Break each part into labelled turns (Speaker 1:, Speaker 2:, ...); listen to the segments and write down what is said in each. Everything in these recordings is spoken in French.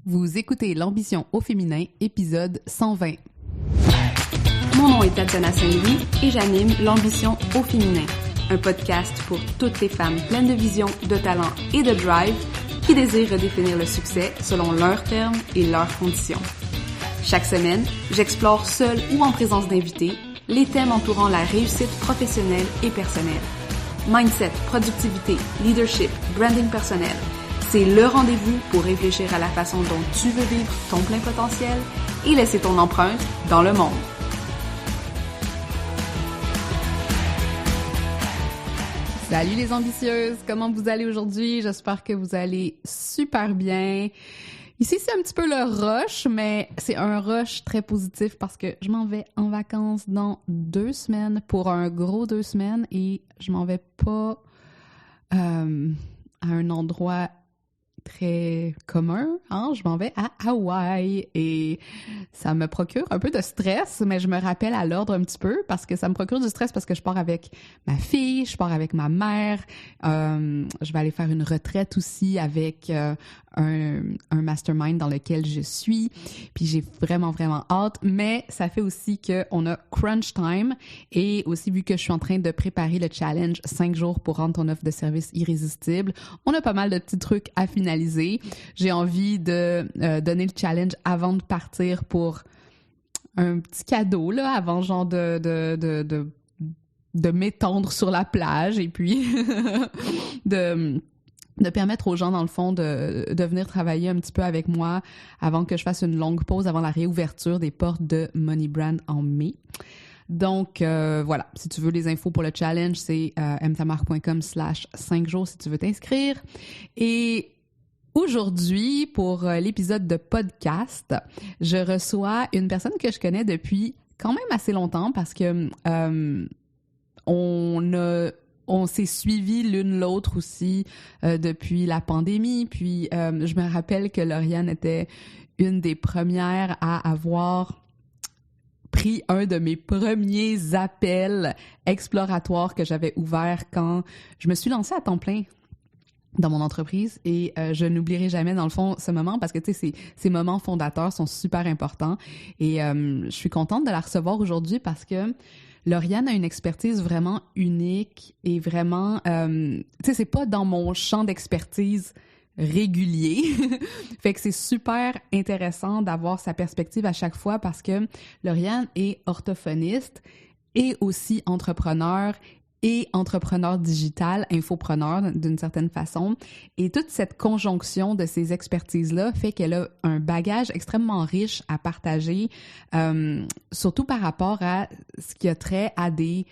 Speaker 1: Vous écoutez l'ambition au féminin, épisode 120.
Speaker 2: Mon nom est Tatiana Saint-Louis et j'anime l'ambition au féminin, un podcast pour toutes les femmes pleines de vision, de talent et de drive qui désirent redéfinir le succès selon leurs termes et leurs conditions. Chaque semaine, j'explore seule ou en présence d'invités les thèmes entourant la réussite professionnelle et personnelle. Mindset, productivité, leadership, branding personnel. C'est le rendez-vous pour réfléchir à la façon dont tu veux vivre ton plein potentiel et laisser ton empreinte dans le monde.
Speaker 1: Salut les ambitieuses, comment vous allez aujourd'hui? J'espère que vous allez super bien. Ici, c'est un petit peu le rush, mais c'est un rush très positif parce que je m'en vais en vacances dans 2 semaines pour un gros 2 semaines et je m'en vais pas à un endroit très commun, hein? Je m'en vais à Hawaï et ça me procure un peu de stress, mais je me rappelle à l'ordre un petit peu parce que ça me procure du stress parce que je pars avec ma fille, je pars avec ma mère, je vais aller faire une retraite aussi avec un mastermind dans lequel je suis, puis j'ai vraiment hâte, mais ça fait aussi qu'on a crunch time et aussi vu que je suis en train de préparer le challenge 5 jours pour rendre ton offre de service irrésistible, on a pas mal de petits trucs à finaliser. J'ai envie de donner le challenge avant de partir pour un petit cadeau, là, avant genre de m'étendre sur la plage et puis de permettre aux gens, dans le fond, de venir travailler un petit peu avec moi avant que je fasse une longue pause avant la réouverture des portes de Money Brand en mai. Donc, voilà. Si tu veux les infos pour le challenge, c'est mtamar.com/5 jours si tu veux t'inscrire. Et aujourd'hui, pour l'épisode de podcast, je reçois une personne que je connais depuis quand même assez longtemps parce que on s'est suivis l'une l'autre aussi depuis la pandémie. Puis, je me rappelle que Lauriane était une des premières à avoir pris un de mes premiers appels exploratoires que j'avais ouvert quand je me suis lancée à temps plein dans mon entreprise et je n'oublierai jamais dans le fond ce moment parce que tu sais ces moments fondateurs sont super importants et je suis contente de la recevoir aujourd'hui parce que Lauriane a une expertise vraiment unique et vraiment tu sais c'est pas dans mon champ d'expertise régulier. Fait que c'est super intéressant d'avoir sa perspective à chaque fois parce que Lauriane est orthophoniste et aussi entrepreneur et entrepreneur digital, infopreneur d'une certaine façon. Et toute cette conjonction de ces expertises-là fait qu'elle a un bagage extrêmement riche à partager, surtout par rapport à ce qui a trait à des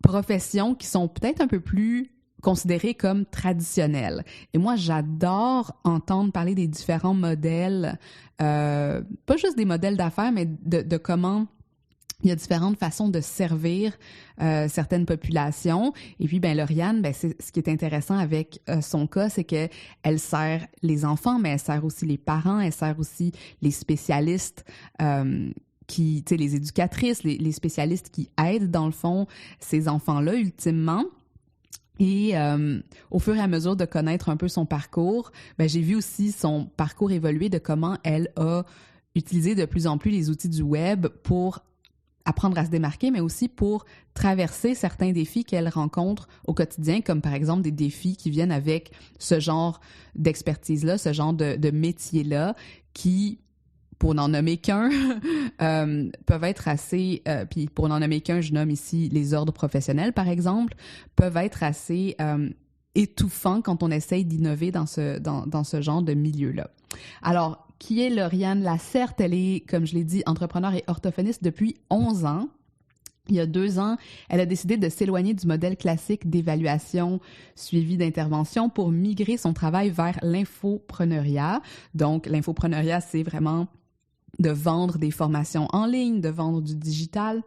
Speaker 1: professions qui sont peut-être un peu plus considérées comme traditionnelles. Et moi, j'adore entendre parler des différents modèles, pas juste des modèles d'affaires, mais de comment il y a différentes façons de servir certaines populations. Et puis, ben Lauriane, ben c'est ce qui est intéressant avec son cas, c'est que elle sert les enfants, mais elle sert aussi les parents, elle sert aussi les spécialistes qui, tu sais, les éducatrices, les spécialistes qui aident, dans le fond, ces enfants-là, ultimement. Et au fur et à mesure de connaître un peu son parcours, ben j'ai vu aussi son parcours évoluer de comment elle a utilisé de plus en plus les outils du web pour apprendre à se démarquer, mais aussi pour traverser certains défis qu'elle rencontre au quotidien, comme par exemple des défis qui viennent avec ce genre d'expertise-là, ce genre de métier-là, qui, pour n'en nommer qu'un, peuvent être assez, puis pour n'en nommer qu'un, je nomme ici les ordres professionnels, par exemple, peuvent être assez étouffants quand on essaye d'innover dans ce genre de milieu-là. Alors, qui est Lauriane Lacerte? Elle est, comme je l'ai dit, entrepreneur et orthophoniste depuis 11 ans. Il y a 2 ans, elle a décidé de s'éloigner du modèle classique d'évaluation suivi d'intervention pour migrer son travail vers l'infopreneuriat. Donc, l'infopreneuriat, c'est vraiment de vendre des formations en ligne, de vendre du digital.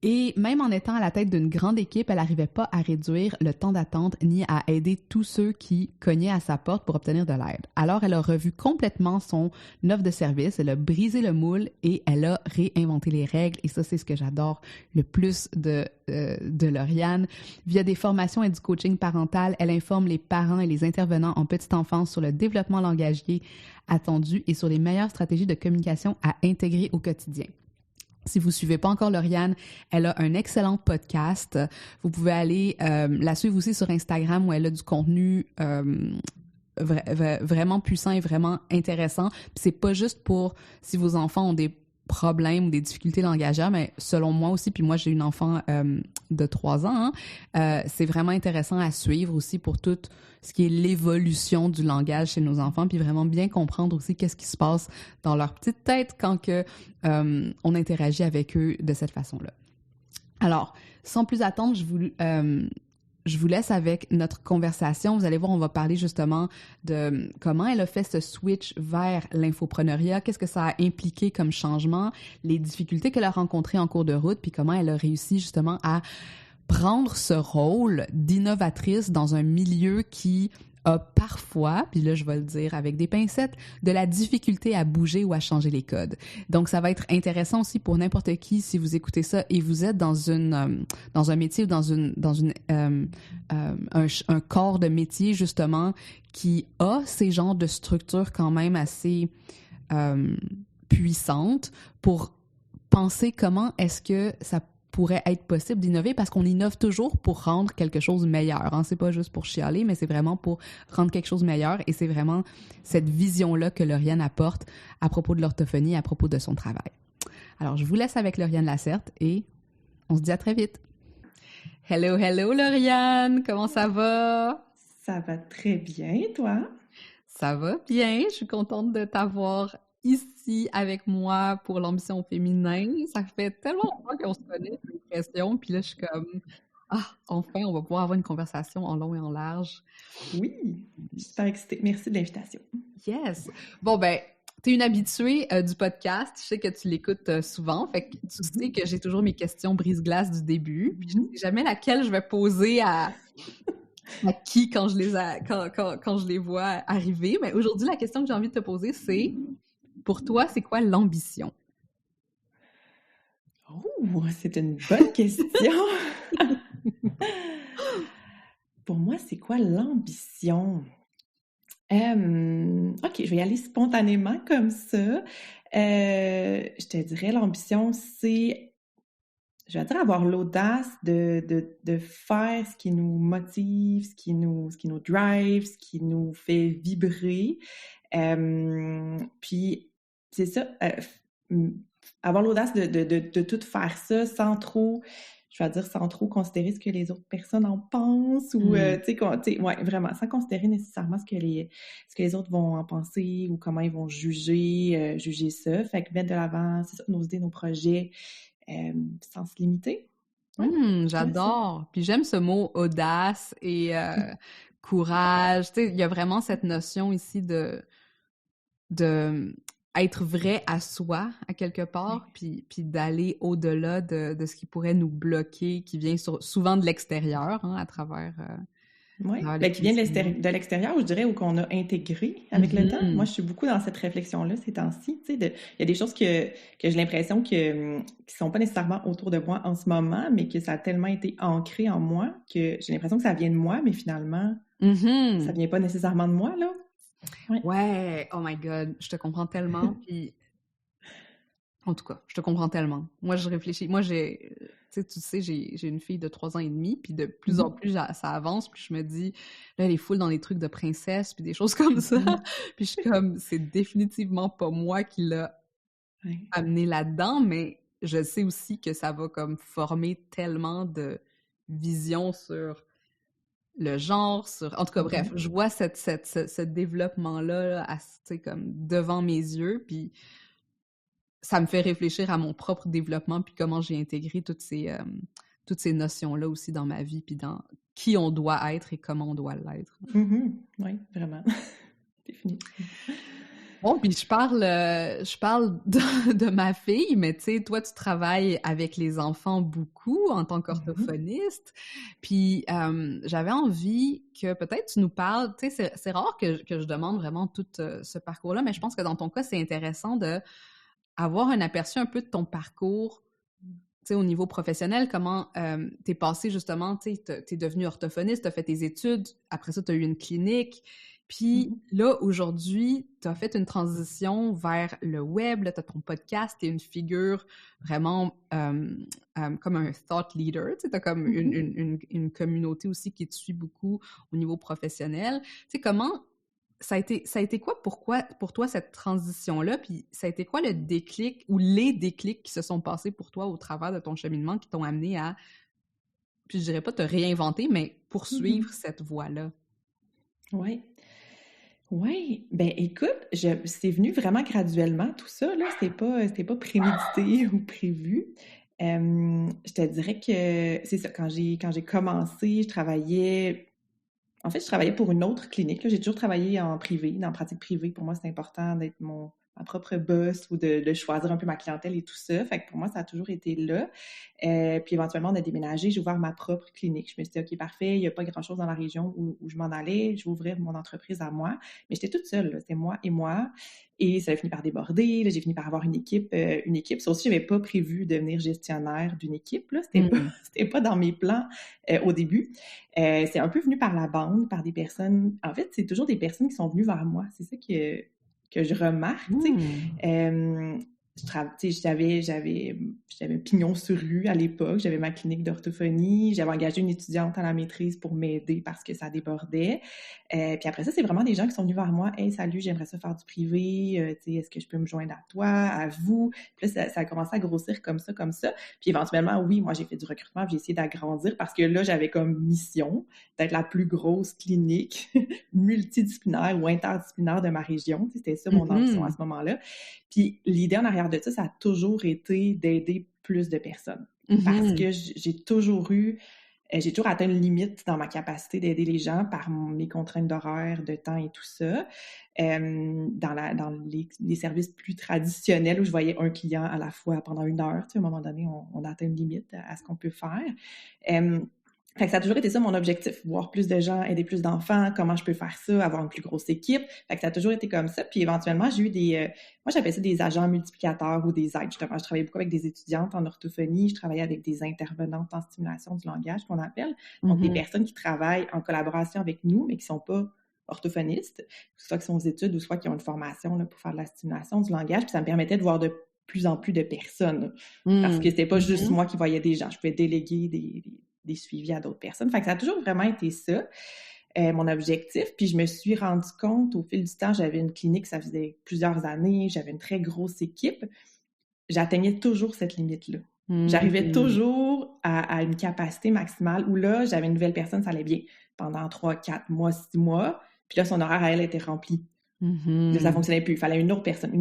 Speaker 1: Et même en étant à la tête d'une grande équipe, elle n'arrivait pas à réduire le temps d'attente ni à aider tous ceux qui cognaient à sa porte pour obtenir de l'aide. Alors, elle a revu complètement son offre de service, elle a brisé le moule et elle a réinventé les règles. Et ça, c'est ce que j'adore le plus de Lauriane. Via des formations et du coaching parental, elle informe les parents et les intervenants en petite enfance sur le développement langagier attendu et sur les meilleures stratégies de communication à intégrer au quotidien. Si vous ne suivez pas encore Lauriane, elle a un excellent podcast. Vous pouvez aller la suivre aussi sur Instagram où elle a du contenu vraiment puissant et vraiment intéressant. Puis c'est pas juste pour si vos enfants ont des problèmes ou des difficultés langagières, mais selon moi aussi, puis moi j'ai une enfant de 3 ans, c'est vraiment intéressant à suivre aussi pour tout ce qui est l'évolution du langage chez nos enfants, puis vraiment bien comprendre aussi qu'est-ce qui se passe dans leur petite tête quand que, on interagit avec eux de cette façon-là. Alors, sans plus attendre, je vous laisse avec notre conversation. Vous allez voir, on va parler justement de comment elle a fait ce switch vers l'infopreneuriat, qu'est-ce que ça a impliqué comme changement, les difficultés qu'elle a rencontrées en cours de route, puis comment elle a réussi justement à prendre ce rôle d'innovatrice dans un milieu qui a parfois, puis là je vais le dire avec des pincettes, de la difficulté à bouger ou à changer les codes. Donc ça va être intéressant aussi pour n'importe qui si vous écoutez ça et vous êtes dans un métier ou dans un corps de métier justement qui a ces genres de structures quand même assez puissantes pour penser comment est-ce que ça pourrait être possible d'innover parce qu'on innove toujours pour rendre quelque chose meilleur. Hein? C'est pas juste pour chialer, mais c'est vraiment pour rendre quelque chose meilleur et c'est vraiment cette vision-là que Lauriane apporte à propos de l'orthophonie, à propos de son travail. Alors, je vous laisse avec Lauriane Lacerte et on se dit à très vite. Hello, hello Lauriane! Comment ça va?
Speaker 3: Ça va très bien, toi?
Speaker 1: Ça va bien, je suis contente de t'avoir ici avec moi pour l'ambition féminin. Ça fait tellement longtemps qu'on se connaît, j'ai l'impression, puis là je suis comme enfin on va pouvoir avoir une conversation en long et en large.
Speaker 3: Oui, je suis super excitée. Merci de l'invitation.
Speaker 1: Yes! Bon ben, t'es une habituée du podcast, je sais que tu l'écoutes souvent, fait que tu sais que j'ai toujours mes questions brise-glace du début, puis je ne sais jamais laquelle je vais poser à qui quand je les vois arriver, mais aujourd'hui la question que j'ai envie de te poser c'est: pour toi, c'est quoi l'ambition?
Speaker 3: Oh, c'est une bonne question! Pour moi, c'est quoi l'ambition? OK, je vais y aller spontanément comme ça. Je te dirais, l'ambition, c'est, je vais dire, avoir l'audace de faire ce qui nous motive, ce qui nous drive, ce qui nous fait vibrer. Puis, c'est ça, avoir l'audace de tout faire ça sans trop, je vais dire, sans trop considérer ce que les autres personnes en pensent ou, tu sais, ouais, vraiment, sans considérer nécessairement ce que les autres vont en penser ou comment ils vont juger ça. Fait que mettre de l'avant, c'est ça, nos idées, nos projets, sans se limiter.
Speaker 1: J'adore. Puis j'aime ce mot audace et courage. Tu sais, il y a vraiment cette notion ici de être vrai à soi, à quelque part, puis d'aller au-delà de ce qui pourrait nous bloquer, qui vient souvent de l'extérieur, hein, à travers...
Speaker 3: Oui, qui vient de l'extérieur, je dirais, ou qu'on a intégré avec le temps. Moi, je suis beaucoup dans cette réflexion-là ces temps-ci. Tu sais, il y a des choses que j'ai l'impression qui sont pas nécessairement autour de moi en ce moment, mais que ça a tellement été ancré en moi que j'ai l'impression que ça vient de moi, mais finalement, ça vient pas nécessairement de moi, là.
Speaker 1: Ouais, oh my God, je te comprends tellement, puis... En tout cas, je te comprends tellement. Moi, je réfléchis. Moi, tu sais, j'ai une fille de 3 ans et demi, puis de plus en plus, ça avance, puis je me dis, là, elle est full dans des trucs de princesse, puis des choses comme ça. Puis je suis comme, c'est définitivement pas moi qui l'a amené là-dedans, mais je sais aussi que ça va comme former tellement de visions sur le genre, en tout cas, bref, je vois ce développement-là, tu sais, comme devant mes yeux, puis ça me fait réfléchir à mon propre développement puis comment j'ai intégré toutes ces notions-là aussi dans ma vie puis dans qui on doit être et comment on doit l'être.
Speaker 3: Oui, vraiment. Définitivement.
Speaker 1: Bon, puis je parle de ma fille, mais tu sais, toi, tu travailles avec les enfants beaucoup en tant qu'orthophoniste. Puis j'avais envie que peut-être tu nous parles, tu sais, c'est rare que je demande vraiment tout ce parcours-là, mais je pense que dans ton cas, c'est intéressant de avoir un aperçu un peu de ton parcours, tu sais, au niveau professionnel, comment t'es passé justement, tu sais, t'es devenu orthophoniste, t'as fait tes études, après ça, t'as eu une clinique. Puis là, aujourd'hui, tu as fait une transition vers le web, là, tu as ton podcast, tu es une figure vraiment comme un thought leader, tu as comme une communauté aussi qui te suit beaucoup au niveau professionnel. Tu sais, comment ça a été quoi pour toi cette transition-là? Puis ça a été quoi le déclic ou les déclics qui se sont passés pour toi au travers de ton cheminement qui t'ont amené à, puis je dirais pas te réinventer, mais poursuivre cette voie-là?
Speaker 3: Oui. Oui, ben écoute, c'est venu vraiment graduellement tout ça, là, c'était pas prémédité ou prévu. Je te dirais que c'est ça, quand j'ai commencé, je travaillais pour une autre clinique, là. J'ai toujours travaillé en privé, dans la pratique privée. Pour moi, c'est important d'être ma propre boss ou de choisir un peu ma clientèle et tout ça. Fait que pour moi, ça a toujours été là. Puis éventuellement, on a déménagé, j'ai ouvert ma propre clinique. Je me suis dit, OK, parfait, il n'y a pas grand-chose dans la région où je m'en allais, je vais ouvrir mon entreprise à moi. Mais j'étais toute seule, là. C'était moi et moi. Et ça a fini par déborder. Là, j'ai fini par avoir une équipe. Ça aussi, je n'avais pas prévu devenir gestionnaire d'une équipe. Là. C'était pas dans mes plans au début. C'est un peu venu par la bande, par des personnes. En fait, c'est toujours des personnes qui sont venues vers moi. C'est ça que je remarque. J'avais pignon sur rue à l'époque. J'avais ma clinique d'orthophonie. J'avais engagé une étudiante à la maîtrise pour m'aider parce que ça débordait. Puis après ça, c'est vraiment des gens qui sont venus vers moi. « Hey, salut, j'aimerais ça faire du privé. Est-ce que je peux me joindre à toi, à vous? » Puis là, ça a commencé à grossir comme ça. Puis éventuellement, oui, moi, j'ai fait du recrutement. J'ai essayé d'agrandir parce que là, j'avais comme mission d'être la plus grosse clinique multidisciplinaire ou interdisciplinaire de ma région. C'était ça mon ambition à ce moment-là. Puis l'idée en arrière de ça a toujours été d'aider plus de personnes. Parce que j'ai toujours atteint une limite dans ma capacité d'aider les gens par mes contraintes d'horaire, de temps et tout ça. Dans les services plus traditionnels où je voyais un client à la fois pendant 1 heure, tu sais, à un moment donné, on atteint une limite à ce qu'on peut faire. Fait que ça a toujours été ça mon objectif, voir plus de gens, aider plus d'enfants, comment je peux faire ça, avoir une plus grosse équipe. Fait que ça a toujours été comme ça. Puis éventuellement, j'ai eu moi j'appelle ça des agents multiplicateurs ou des aides. Justement, je travaillais beaucoup avec des étudiantes en orthophonie, je travaillais avec des intervenantes en stimulation du langage qu'on appelle. Donc des personnes qui travaillent en collaboration avec nous, mais qui sont pas orthophonistes, soit qui sont aux études ou soit qui ont une formation là, pour faire de la stimulation du langage. Puis ça me permettait de voir de plus en plus de personnes. Parce que c'était pas juste moi qui voyais des gens. Je pouvais déléguer des suivis à d'autres personnes. Fait que ça a toujours vraiment été ça, mon objectif. Puis je me suis rendu compte, au fil du temps, j'avais une clinique, ça faisait plusieurs années, j'avais une très grosse équipe. J'atteignais toujours cette limite-là. J'arrivais toujours à une capacité maximale où là, j'avais une nouvelle personne, ça allait bien. Pendant 3, 4 mois, 6 mois. Puis là, son horaire à elle était rempli. Là, ça fonctionnait plus. Il fallait une autre personne.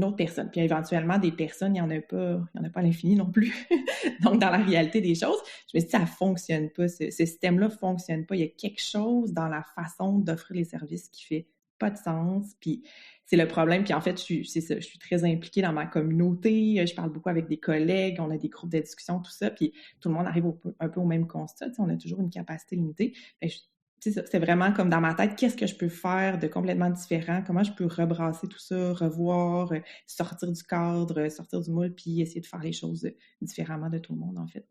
Speaker 3: Puis éventuellement, des personnes, il n'y en a pas à l'infini non plus. Donc, dans la réalité des choses, je me suis dit, ça fonctionne pas. Ce système-là fonctionne pas. Il y a quelque chose dans la façon d'offrir les services qui fait pas de sens. Puis c'est le problème. Puis en fait, je suis très impliquée dans ma communauté. Je parle beaucoup avec des collègues. On a des groupes de discussion, tout ça. Puis tout le monde arrive un peu au même constat. Tu sais, on a toujours une capacité limitée. C'est vraiment comme dans ma tête, qu'est-ce que je peux faire de complètement différent? Comment je peux rebrasser tout ça, revoir, sortir du cadre, sortir du moule, puis essayer de faire les choses différemment de tout le monde, en fait,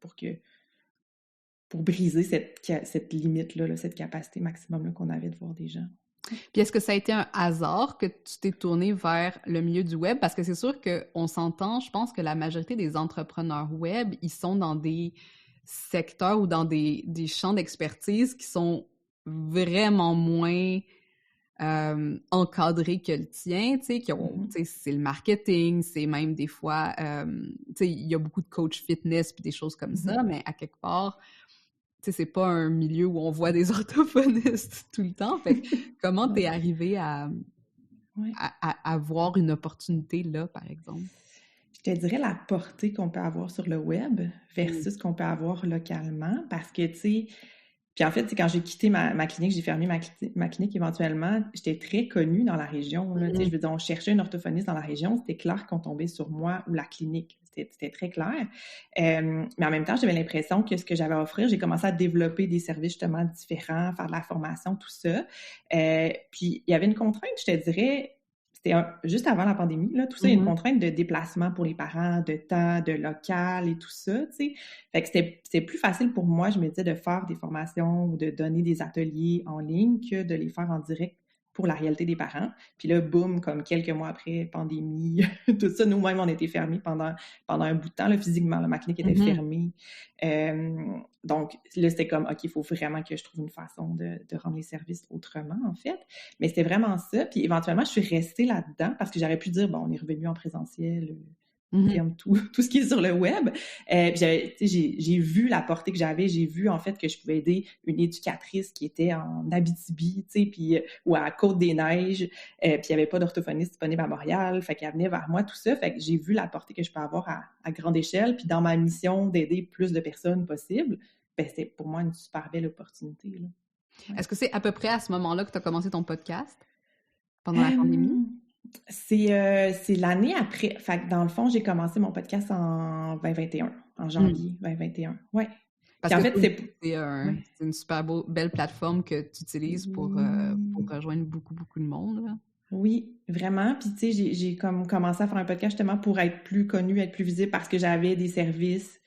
Speaker 3: pour briser cette limite-là, cette capacité maximum là, qu'on avait de voir des gens.
Speaker 1: Puis est-ce que ça a été un hasard que tu t'es tourné vers le milieu du web? Parce que c'est sûr qu'on s'entend, je pense que la majorité des entrepreneurs web, ils sont dans des secteurs ou dans des champs d'expertise qui sont vraiment moins encadrés que le tien, tu sais, c'est le marketing, c'est même des fois, tu sais, il y a beaucoup de coach fitness puis des choses comme ça, mais à quelque part, tu sais, c'est pas un milieu où on voit des orthophonistes tout le temps. Fait que comment t'es arrivé à voir une opportunité là, par exemple?
Speaker 3: Je te dirais la portée qu'on peut avoir sur le web versus ce qu'on peut avoir localement, parce que, tu sais, Puis en fait, quand j'ai quitté ma clinique, j'ai fermé ma clinique éventuellement, j'étais très connue dans la région. Là, je veux dire, on cherchait une orthophoniste dans la région, c'était clair qu'on tombait sur moi ou la clinique. C'était très clair. Mais en même temps, j'avais l'impression que ce que j'avais à offrir, j'ai commencé à développer des services justement différents, faire de la formation, tout ça. Puis il y avait une contrainte, je te dirais, c'était juste avant la pandémie, là, tout ça, il y a une contrainte de déplacement pour les parents, de temps, de local et tout ça, tu sais. Fait que c'était plus facile pour moi, je me disais, de faire des formations ou de donner des ateliers en ligne que de les faire en direct pour la réalité des parents. Puis là, boum, comme quelques mois après, pandémie, tout ça, nous-mêmes, on était fermés pendant un bout de temps, là, physiquement, ma clinique était fermée. Donc, là, c'était comme, OK, il faut vraiment que je trouve une façon de rendre les services autrement, en fait. Mais c'était vraiment ça. Puis éventuellement, je suis restée là-dedans parce que j'aurais pu dire, bon, on est revenu en présentiel, tout ce qui est sur le web. Puis j'ai vu la portée que j'avais, j'ai vu en fait que je pouvais aider une éducatrice qui était en Abitibi, puis ou à Côte-des-Neiges, puis il n'y avait pas d'orthophoniste disponible à Montréal, fait qu'elle venait vers moi, tout ça, fait que j'ai vu la portée que je peux avoir à grande échelle, puis dans ma mission d'aider plus de personnes possible, c'était pour moi une super belle opportunité, là.
Speaker 1: Ouais. Est-ce que c'est à peu près à ce moment-là que tu as commencé ton podcast? Pendant la pandémie?
Speaker 3: C'est l'année après. Fait que dans le fond, j'ai commencé mon podcast en 2021, en janvier 2021. Ouais.
Speaker 1: Parce que en fait, c'est une super belle plateforme que tu utilises pour rejoindre beaucoup, beaucoup de monde, là.
Speaker 3: Oui, vraiment. Puis tu sais, j'ai comme commencé à faire un podcast justement pour être plus connue, être plus visible parce que j'avais des services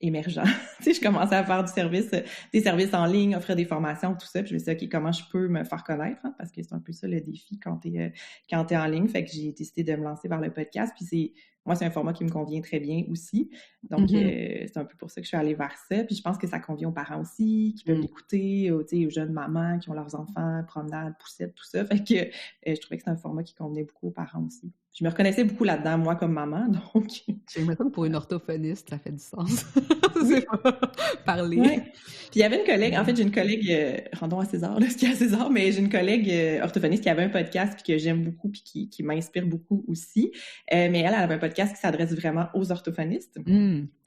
Speaker 3: émergents. Tu sais, je commençais à faire des services en ligne, offrir des formations, tout ça. Puis je me suis dit, OK, comment je peux me faire connaître? Hein? Parce que c'est un peu ça le défi quand t'es en ligne. Fait que j'ai décidé de me lancer vers le podcast. Puis moi, c'est un format qui me convient très bien aussi. Donc, c'est un peu pour ça que je suis allée vers ça. Puis je pense que ça convient aux parents aussi, qui peuvent l'écouter, aux jeunes mamans qui ont leurs enfants, promenades, poussettes, tout ça. Fait que je trouvais que c'est un format qui convenait beaucoup aux parents aussi. Je me reconnaissais beaucoup là-dedans, moi, comme maman, donc...
Speaker 1: J'ai l'impression que pour une orthophoniste, ça fait du sens. C'est pas parler.
Speaker 3: Ouais. Puis il y avait une collègue, en fait, j'ai une collègue, rendons à César, là, ce qu'il y a à César, mais j'ai une collègue orthophoniste qui avait un podcast puis que j'aime beaucoup puis qui m'inspire beaucoup aussi. Mais elle avait un podcast qui s'adresse vraiment aux orthophonistes.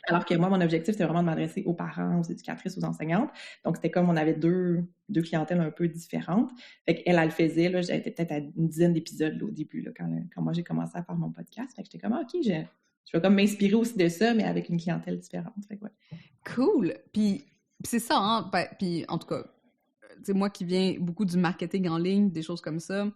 Speaker 3: Alors que moi, mon objectif, c'était vraiment de m'adresser aux parents, aux éducatrices, aux enseignantes. Donc, c'était comme on avait deux clientèles un peu différentes. Fait qu'elle, elle le faisait, là, j'étais peut-être à une dizaine d'épisodes là, au début, là, quand moi, j'ai commencé à faire mon podcast. Fait que j'étais comme, OK, je vais comme m'inspirer aussi de ça, mais avec une clientèle différente. Fait que, ouais.
Speaker 1: Cool! Puis c'est ça, hein? Puis en tout cas, tu sais, moi qui viens beaucoup du marketing en ligne, des choses comme ça,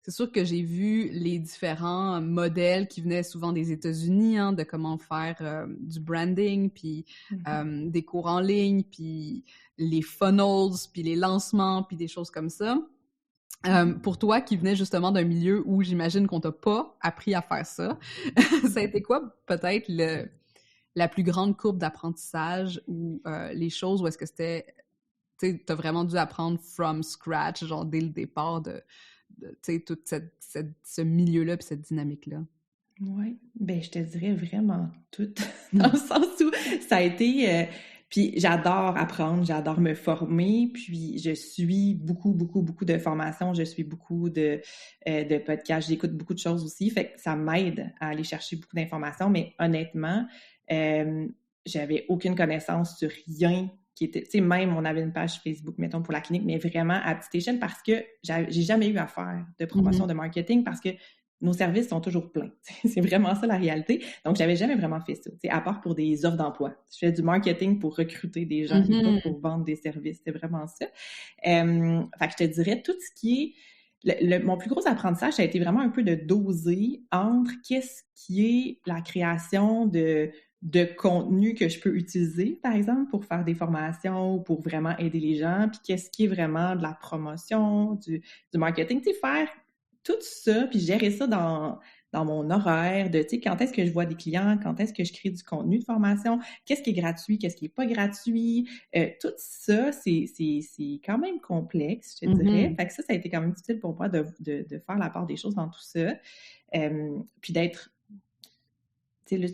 Speaker 1: c'est sûr que j'ai vu les différents modèles qui venaient souvent des États-Unis, hein, de comment faire du branding, puis des cours en ligne, puis les funnels, puis les lancements, puis des choses comme ça. Pour toi, qui venais justement d'un milieu où j'imagine qu'on t'a pas appris à faire ça, ça a été quoi peut-être la plus grande courbe d'apprentissage ou les choses où est-ce que c'était, tu sais, t'as vraiment dû apprendre from scratch, genre dès le départ de tu sais, tout ce milieu-là puis cette dynamique-là?
Speaker 3: Oui, ben je te dirais vraiment tout, dans le sens où ça a été... puis j'adore apprendre, j'adore me former, puis je suis beaucoup, beaucoup, beaucoup de formations, je suis beaucoup de podcasts, j'écoute beaucoup de choses aussi, fait que ça m'aide à aller chercher beaucoup d'informations, mais honnêtement, j'avais aucune connaissance sur rien qui était, tu sais, même on avait une page Facebook, mettons, pour la clinique, mais vraiment à petite échelle parce que j'ai jamais eu à faire de promotion de marketing parce que nos services sont toujours pleins. C'est vraiment ça la réalité. Donc, j'avais jamais vraiment fait ça, à part pour des offres d'emploi. Je fais du marketing pour recruter des gens et pas pour vendre des services. C'est vraiment ça. Fait que je te dirais, tout ce qui est... mon plus gros apprentissage, ça a été vraiment un peu de doser entre qu'est-ce qui est la création de contenu que je peux utiliser, par exemple, pour faire des formations ou pour vraiment aider les gens, puis qu'est-ce qui est vraiment de la promotion, du marketing, tu sais, faire tout ça, puis gérer ça dans mon horaire de, tu sais, quand est-ce que je vois des clients, quand est-ce que je crée du contenu de formation, qu'est-ce qui est gratuit, qu'est-ce qui est pas gratuit, tout ça, c'est quand même complexe, je te dirais. Fait que ça a été quand même difficile pour moi de faire la part des choses dans tout ça, puis d'être, tu sais, là,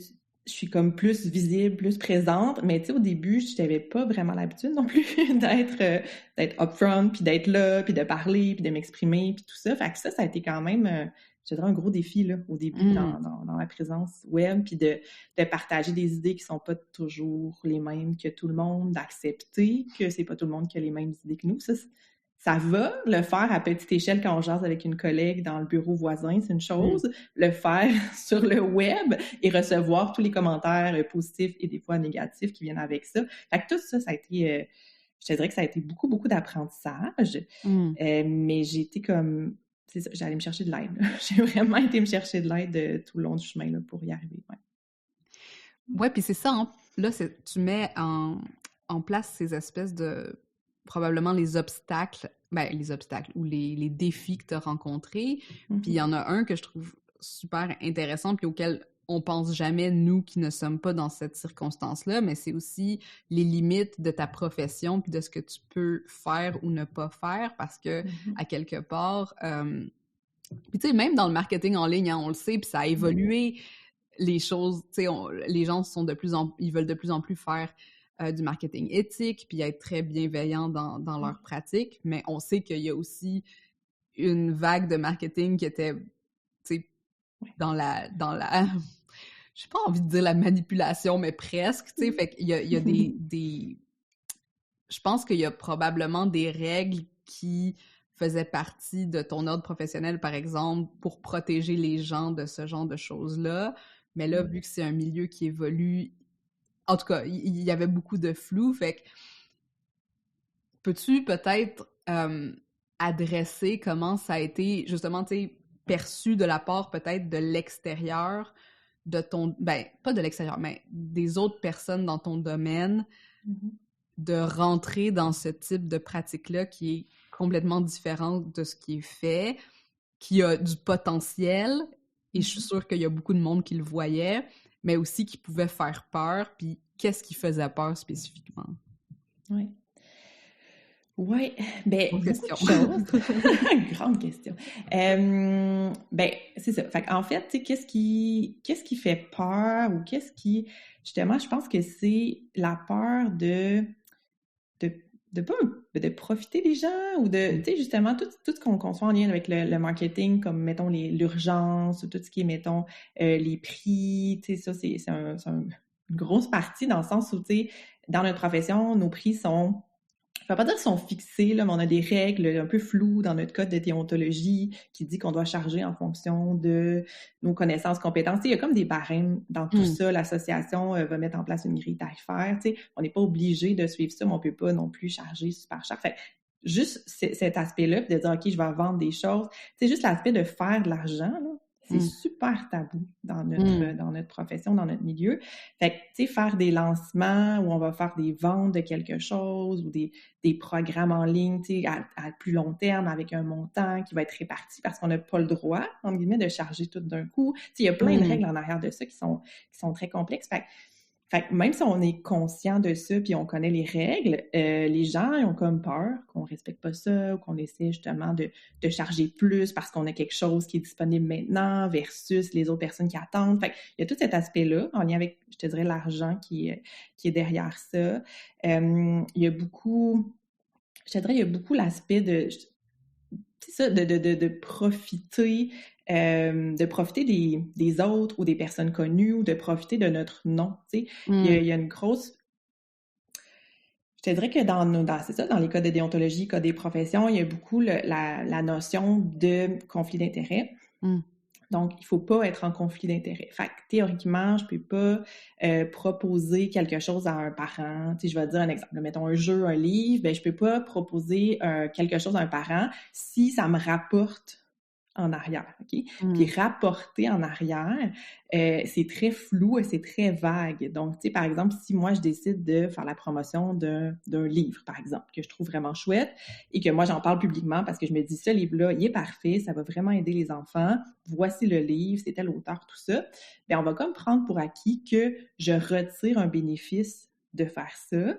Speaker 3: je suis comme plus visible, plus présente, mais tu sais, au début, je n'avais pas vraiment l'habitude non plus d'être upfront, puis d'être là, puis de parler, puis de m'exprimer, puis tout ça. Fait que ça a été quand même je dirais, un gros défi là, au début dans la présence web, puis de partager des idées qui sont pas toujours les mêmes que tout le monde, d'accepter que c'est pas tout le monde qui a les mêmes idées que nous. Ça va, le faire à petite échelle quand on jase avec une collègue dans le bureau voisin, c'est une chose. Le faire sur le web et recevoir tous les commentaires positifs et des fois négatifs qui viennent avec ça. Fait que tout ça, ça a été... je te dirais que ça a été beaucoup, beaucoup d'apprentissage. Mais j'ai été comme... C'est ça, j'allais me chercher de l'aide. J'ai vraiment été me chercher de l'aide tout le long du chemin là, pour y arriver.
Speaker 1: Ouais, puis c'est ça, hein. Là, tu mets en place ces espèces de... probablement les obstacles ou les défis que tu as rencontrés. Puis il y en a un que je trouve super intéressant puis auquel on pense jamais, nous qui ne sommes pas dans cette circonstance-là, mais c'est aussi les limites de ta profession puis de ce que tu peux faire ou ne pas faire parce que, à quelque part... puis tu sais, même dans le marketing en ligne, hein, on le sait, puis ça a évolué les choses, tu sais, les gens ils veulent de plus en plus faire du marketing éthique, puis être très bienveillants dans leur pratique, mais on sait qu'il y a aussi une vague de marketing qui était, tu sais, dans la j'ai pas envie de dire la manipulation, mais presque, tu sais, fait qu'il y a des... Je pense qu'il y a probablement des règles qui faisaient partie de ton ordre professionnel, par exemple, pour protéger les gens de ce genre de choses-là, mais là, vu que c'est un milieu qui évolue, en tout cas, il y avait beaucoup de flou, fait que peux-tu peut-être adresser comment ça a été, justement, tu sais, perçu de la part peut-être de l'extérieur, de ton... Ben, pas de l'extérieur, mais des autres personnes dans ton domaine, de rentrer dans ce type de pratique-là qui est complètement différente de ce qui est fait, qui a du potentiel, et je suis sûre qu'il y a beaucoup de monde qui le voyait, mais aussi qui pouvait faire peur, puis qu'est-ce qui faisait peur spécifiquement?
Speaker 3: Oui. Oui, ben,
Speaker 1: beaucoup
Speaker 3: de choses. Grande question. Ben, c'est ça. Fait en fait, tu sais, qu'est-ce qui fait peur ou qu'est-ce qui... Justement, je pense que c'est la peur de profiter des gens ou de, tu sais, justement, tout ce qu'on conçoit en lien avec le marketing, comme, mettons, l'urgence ou tout ce qui est, mettons, les prix, tu sais, ça, c'est une grosse partie dans le sens où, tu sais, dans notre profession, nos prix sont... Je ne vais pas dire qu'ils sont fixés, là, mais on a des règles un peu floues dans notre code de déontologie qui dit qu'on doit charger en fonction de nos connaissances, compétences. Tu sais, il y a comme des barèmes dans tout ça. L'association va mettre en place une grille tarifaire. Tu sais, on n'est pas obligé de suivre ça, mais on ne peut pas non plus charger super cher. Fait juste cet aspect-là, puis de dire, OK, je vais vendre des choses. C'est juste l'aspect de faire de l'argent, là. C'est super tabou dans notre profession, dans notre milieu. Fait que, tu sais, faire des lancements où on va faire des ventes de quelque chose ou des programmes en ligne, tu sais, à plus long terme avec un montant qui va être réparti parce qu'on n'a pas le droit, entre guillemets, de charger tout d'un coup. Tu sais, il y a plein de règles en arrière de ça qui sont très complexes. Fait que même si on est conscient de ça puis on connaît les règles, les gens ils ont comme peur qu'on respecte pas ça ou qu'on essaie justement de charger plus parce qu'on a quelque chose qui est disponible maintenant versus les autres personnes qui attendent. Fait qu'il y a tout cet aspect-là en lien avec, je te dirais, l'argent qui est derrière ça. Il y a beaucoup, je te dirais, il y a beaucoup l'aspect de... C'est ça, de profiter... de profiter des autres ou des personnes connues ou de profiter de notre nom, tu sais. Il y a une grosse... Je te dirais que c'est ça, dans les codes de déontologie, codes des professions, il y a beaucoup la notion de conflit d'intérêts. Donc, il ne faut pas être en conflit d'intérêts. Fait que théoriquement, je ne peux pas proposer quelque chose à un parent. Tu sais, je vais te dire un exemple. Mettons un jeu, un livre, ben je ne peux pas proposer quelque chose à un parent si ça me rapporte en arrière, OK? Puis rapporter en arrière, c'est très flou et c'est très vague. Donc, tu sais, par exemple, si moi, je décide de faire la promotion d'un livre, par exemple, que je trouve vraiment chouette et que moi, j'en parle publiquement parce que je me dis, ce livre-là, il est parfait, ça va vraiment aider les enfants, voici le livre, c'est tel auteur, tout ça, bien, on va comme prendre pour acquis que je retire un bénéfice de faire ça.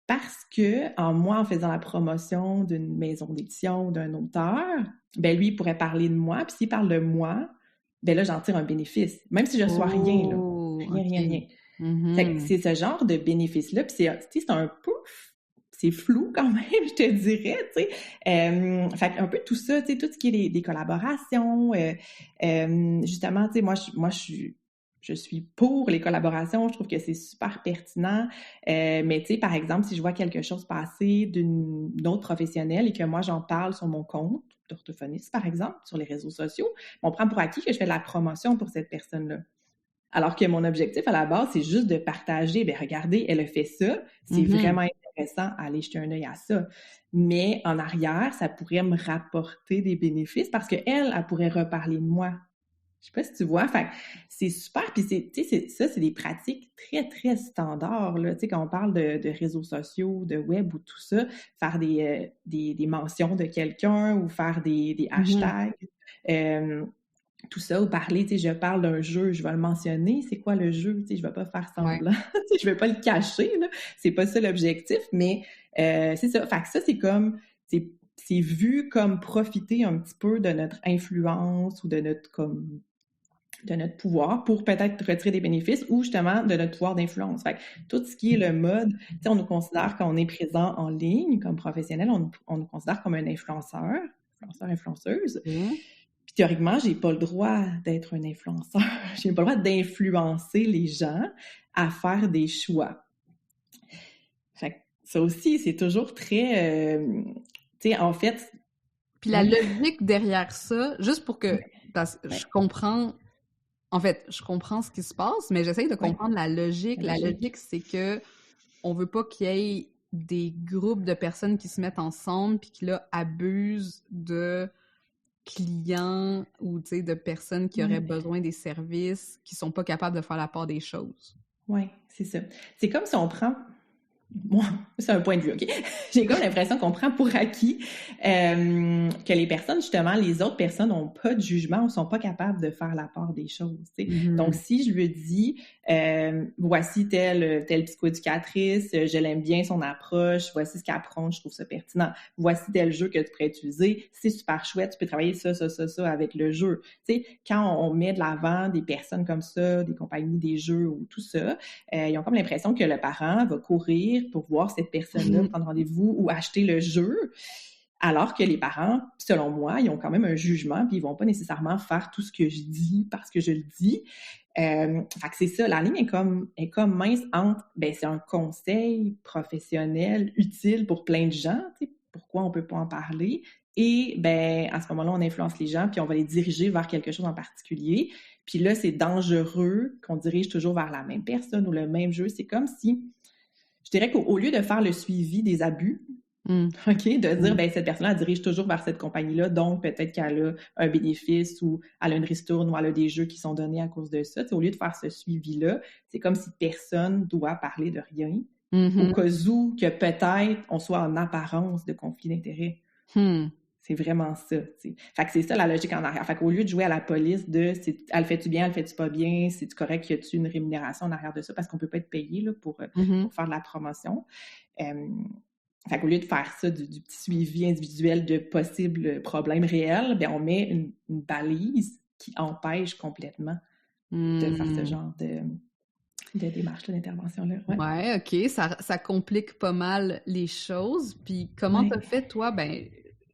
Speaker 3: Parce que, en faisant la promotion d'une maison d'édition ou d'un auteur, ben lui, il pourrait parler de moi. Puis s'il parle de moi, ben là, j'en tire un bénéfice. Même si je ne reçois rien, là. Rien. Fait que c'est ce genre de bénéfice-là. Puis c'est un peu... c'est flou quand même, je te dirais, tu sais. Fait un peu tout ça, tu sais, tout ce qui est des collaborations. Justement, tu sais, moi, je suis pour les collaborations. Je trouve que c'est super pertinent. Mais tu sais, par exemple, si je vois quelque chose passer d'une autre professionnelle et que moi, j'en parle sur mon compte d'orthophoniste, par exemple, sur les réseaux sociaux, on prend pour acquis que je fais de la promotion pour cette personne-là. Alors que mon objectif à la base, c'est juste de partager. Bien, regardez, elle a fait ça. C'est vraiment intéressant. Allez jeter un œil à ça. Mais en arrière, ça pourrait me rapporter des bénéfices parce qu'elle pourrait reparler de moi. Je sais pas si tu vois. Fait c'est super. Puis c'est des pratiques très, très standards, là. Tu sais, quand on parle de réseaux sociaux, de web ou tout ça, faire des mentions de quelqu'un ou faire des hashtags. Tout ça, ou parler, tu sais, je parle d'un jeu, je vais le mentionner, c'est quoi le jeu, tu sais, je vais pas faire semblant, je vais pas le cacher, là, c'est pas ça l'objectif, mais c'est ça, fait que ça, c'est comme, c'est vu comme profiter un petit peu de notre influence ou de notre pouvoir pour peut-être retirer des bénéfices ou justement de notre pouvoir d'influence. Fait que tout ce qui est le mode, tu sais, on nous considère quand on est présent en ligne comme professionnel, on nous considère comme un influenceur, influenceuse. Puis théoriquement, j'ai pas le droit d'être un influenceur. J'ai pas le droit d'influencer les gens à faire des choix. Fait que ça aussi, c'est toujours très... tu sais, en fait...
Speaker 1: Puis la logique derrière ça, juste pour que... Parce que je comprends... En fait, je comprends ce qui se passe, mais j'essaye de comprendre la logique. La logique, c'est que on veut pas qu'il y ait des groupes de personnes qui se mettent ensemble puis qui, là, abusent de clients ou, tu sais, de personnes qui auraient besoin des services, qui sont pas capables de faire la part des choses.
Speaker 3: Oui, c'est ça. C'est comme si on prend... Moi, c'est un point de vue, OK? J'ai comme l'impression qu'on prend pour acquis que les personnes, justement, les autres personnes n'ont pas de jugement ou sont pas capables de faire la part des choses, tu sais. Donc, si je lui dis, voici telle psychoéducatrice, je l'aime bien son approche, voici ce qu'elle prône, je trouve ça pertinent, voici tel jeu que tu pourrais utiliser, c'est super chouette, tu peux travailler ça avec le jeu. Tu sais, quand on met de l'avant des personnes comme ça, des compagnies, des jeux ou tout ça, ils ont comme l'impression que le parent va courir pour voir cette personne-là, prendre rendez-vous ou acheter le jeu, alors que les parents, selon moi, ils ont quand même un jugement puis ils vont pas nécessairement faire tout ce que je dis parce que je le dis. Fait que c'est ça, la ligne est comme mince entre, ben c'est un conseil professionnel utile pour plein de gens, tu sais, pourquoi on peut pas en parler, et ben à ce moment-là, on influence les gens puis on va les diriger vers quelque chose en particulier. Puis là, c'est dangereux qu'on dirige toujours vers la même personne ou le même jeu. C'est comme si... Je dirais qu'au lieu de faire le suivi des abus, OK, de dire, ben cette personne-là dirige toujours vers cette compagnie-là, donc peut-être qu'elle a un bénéfice ou elle a une ristourne ou elle a des jeux qui sont donnés à cause de ça. Au lieu de faire ce suivi-là, c'est comme si personne doit parler de rien, au cas où que peut-être on soit en apparence de conflit d'intérêts. C'est vraiment ça, tu sais. Fait que c'est ça la logique en arrière. Fait qu'au lieu de jouer à la police de elle fait-tu bien, elle fait-tu pas bien, c'est-tu correct, y a-tu une rémunération en arrière de ça, parce qu'on peut pas être payé là, pour faire de la promotion. Fait qu'au lieu de faire ça, du petit suivi individuel de possibles problèmes réels, ben on met une balise qui empêche complètement de faire ce genre de démarche, d'intervention-là.
Speaker 1: Ouais, OK. Ça complique pas mal les choses. Puis comment t'as fait, toi? Ben,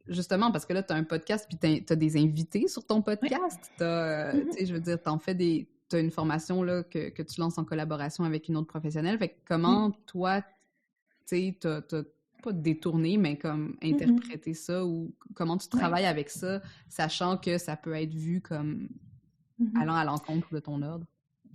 Speaker 1: justement, parce que là, t'as un podcast puis t'as des invités sur ton podcast. T'as, tu sais, je veux dire, t'as une formation là, que tu lances en collaboration avec une autre professionnelle. Fait que comment, toi, tu sais, t'as pas détourné, mais comme interpréter ça ou comment tu travailles avec ça, sachant que ça peut être vu comme allant à l'encontre de ton ordre?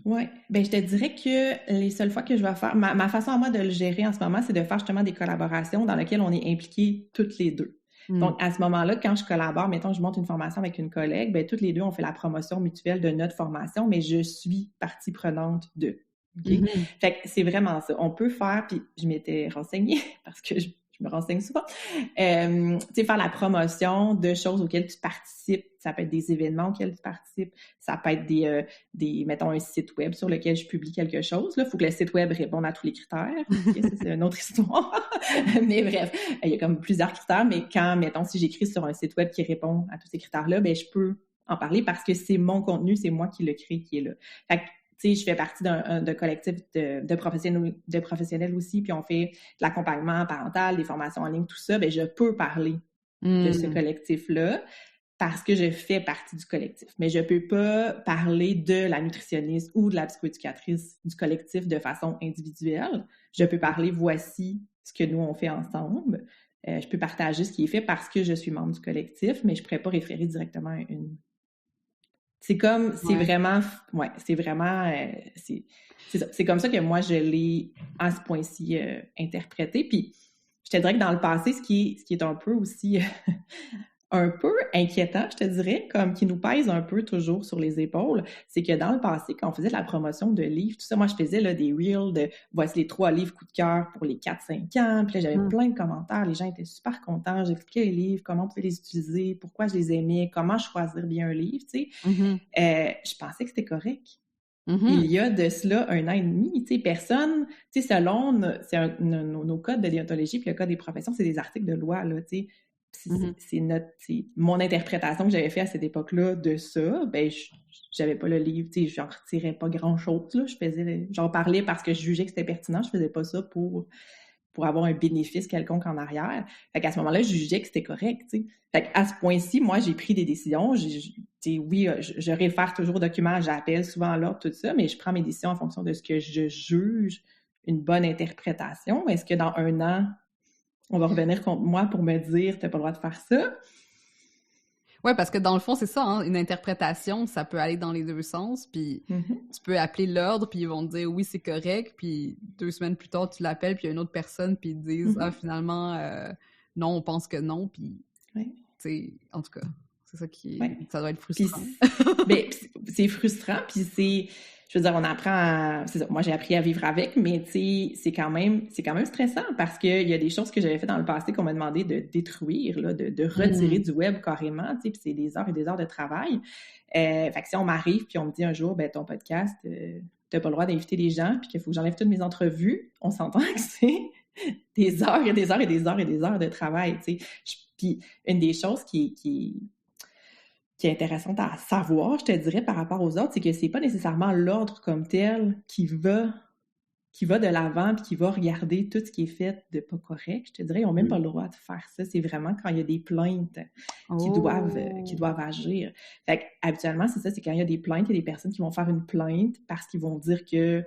Speaker 3: Oui. Ben je te dirais que les seules fois que je vais faire... Ma façon à moi de le gérer en ce moment, c'est de faire justement des collaborations dans lesquelles on est impliqués toutes les deux. Donc, à ce moment-là, quand je collabore, mettons, je monte une formation avec une collègue, ben toutes les deux, on fait la promotion mutuelle de notre formation, mais je suis partie prenante de. Okay? Fait que c'est vraiment ça. On peut faire, puis je m'étais renseignée, parce que je me renseigne souvent, tu sais, faire la promotion de choses auxquelles tu participes. Ça peut être des événements auxquels tu participes. Ça peut être des mettons, un site web sur lequel je publie quelque chose. Là, il faut que le site web réponde à tous les critères. Okay, ça, c'est une autre histoire. Mais bref, il y a comme plusieurs critères. Mais quand, mettons, si j'écris sur un site web qui répond à tous ces critères-là, ben je peux en parler parce que c'est mon contenu, c'est moi qui le crée, qui est là. Fait que, sais, je fais partie d'un collectif de professionnels aussi, puis on fait de l'accompagnement parental, des formations en ligne, tout ça, je peux parler de ce collectif-là parce que je fais partie du collectif. Mais je peux pas parler de la nutritionniste ou de la psychoéducatrice du collectif de façon individuelle. Je peux parler, voici ce que nous, on fait ensemble. Je peux partager ce qui est fait parce que je suis membre du collectif, mais je pourrais pas référer directement à une... C'est comme, c'est vraiment, c'est comme ça que moi, je l'ai, à ce point-ci, interprété. Puis, je te dirais que dans le passé, ce qui est un peu aussi... un peu inquiétant, je te dirais, comme qui nous pèse un peu toujours sur les épaules, c'est que dans le passé, quand on faisait de la promotion de livres, tout ça, moi, je faisais là, des reels de « voici les 3 livres coup de cœur pour les 4-5 ans », puis là, j'avais plein de commentaires, les gens étaient super contents, j'expliquais les livres, comment on pouvait les utiliser, pourquoi je les aimais, comment choisir bien un livre, tu sais. Je pensais que c'était correct. Il y a de cela 1 an et demi, tu sais, personne, tu sais, selon nos codes de déontologie puis le code des professions, c'est des articles de loi, là, tu sais. C'est mon interprétation que j'avais fait à cette époque-là de ça. J'avais pas le livre, tu sais, j'en retirais pas grand-chose, là. J'en parlais parce que je jugeais que c'était pertinent. Je faisais pas ça pour avoir un bénéfice quelconque en arrière. Fait qu'à ce moment-là, je jugeais que c'était correct, tu sais. Fait qu'à ce point-ci, moi, j'ai pris des décisions. Je réfère toujours aux documents, j'appelle souvent l'ordre, tout ça, mais je prends mes décisions en fonction de ce que je juge une bonne interprétation. Est-ce que dans 1 an, on va revenir contre moi pour me dire « t'as pas le droit de faire ça ».
Speaker 1: Ouais, parce que dans le fond, c'est ça, hein, une interprétation, ça peut aller dans les 2 sens, puis tu peux appeler l'ordre, puis ils vont te dire « oui, c'est correct », puis 2 semaines plus tard, tu l'appelles, puis il y a une autre personne, puis ils te disent « ah, finalement, non, on pense que non », puis, tu sais, en tout cas, c'est ça qui est... ça doit être frustrant.
Speaker 3: C'est frustrant, puis c'est... Je veux dire, on apprend c'est ça, moi, j'ai appris à vivre avec, mais tu sais, c'est quand même stressant parce qu'il y a des choses que j'avais fait dans le passé qu'on m'a demandé de détruire, là, de retirer du web carrément, tu sais, puis c'est des heures et des heures de travail. Fait que si on m'arrive puis on me dit un jour, ton podcast, t'as pas le droit d'inviter des gens puis qu'il faut que j'enlève toutes mes entrevues, on s'entend que c'est des heures et des heures et des heures et des heures de travail, tu sais. Puis une des choses qui est intéressante à savoir, je te dirais, par rapport aux autres, c'est que c'est pas nécessairement l'ordre comme tel qui va de l'avant puis qui va regarder tout ce qui est fait de pas correct. Je te dirais, ils n'ont même pas le droit de faire ça. C'est vraiment quand il y a des plaintes qui doivent agir. Fait que, habituellement, c'est ça, c'est quand il y a des plaintes, il y a des personnes qui vont faire une plainte parce qu'ils vont dire que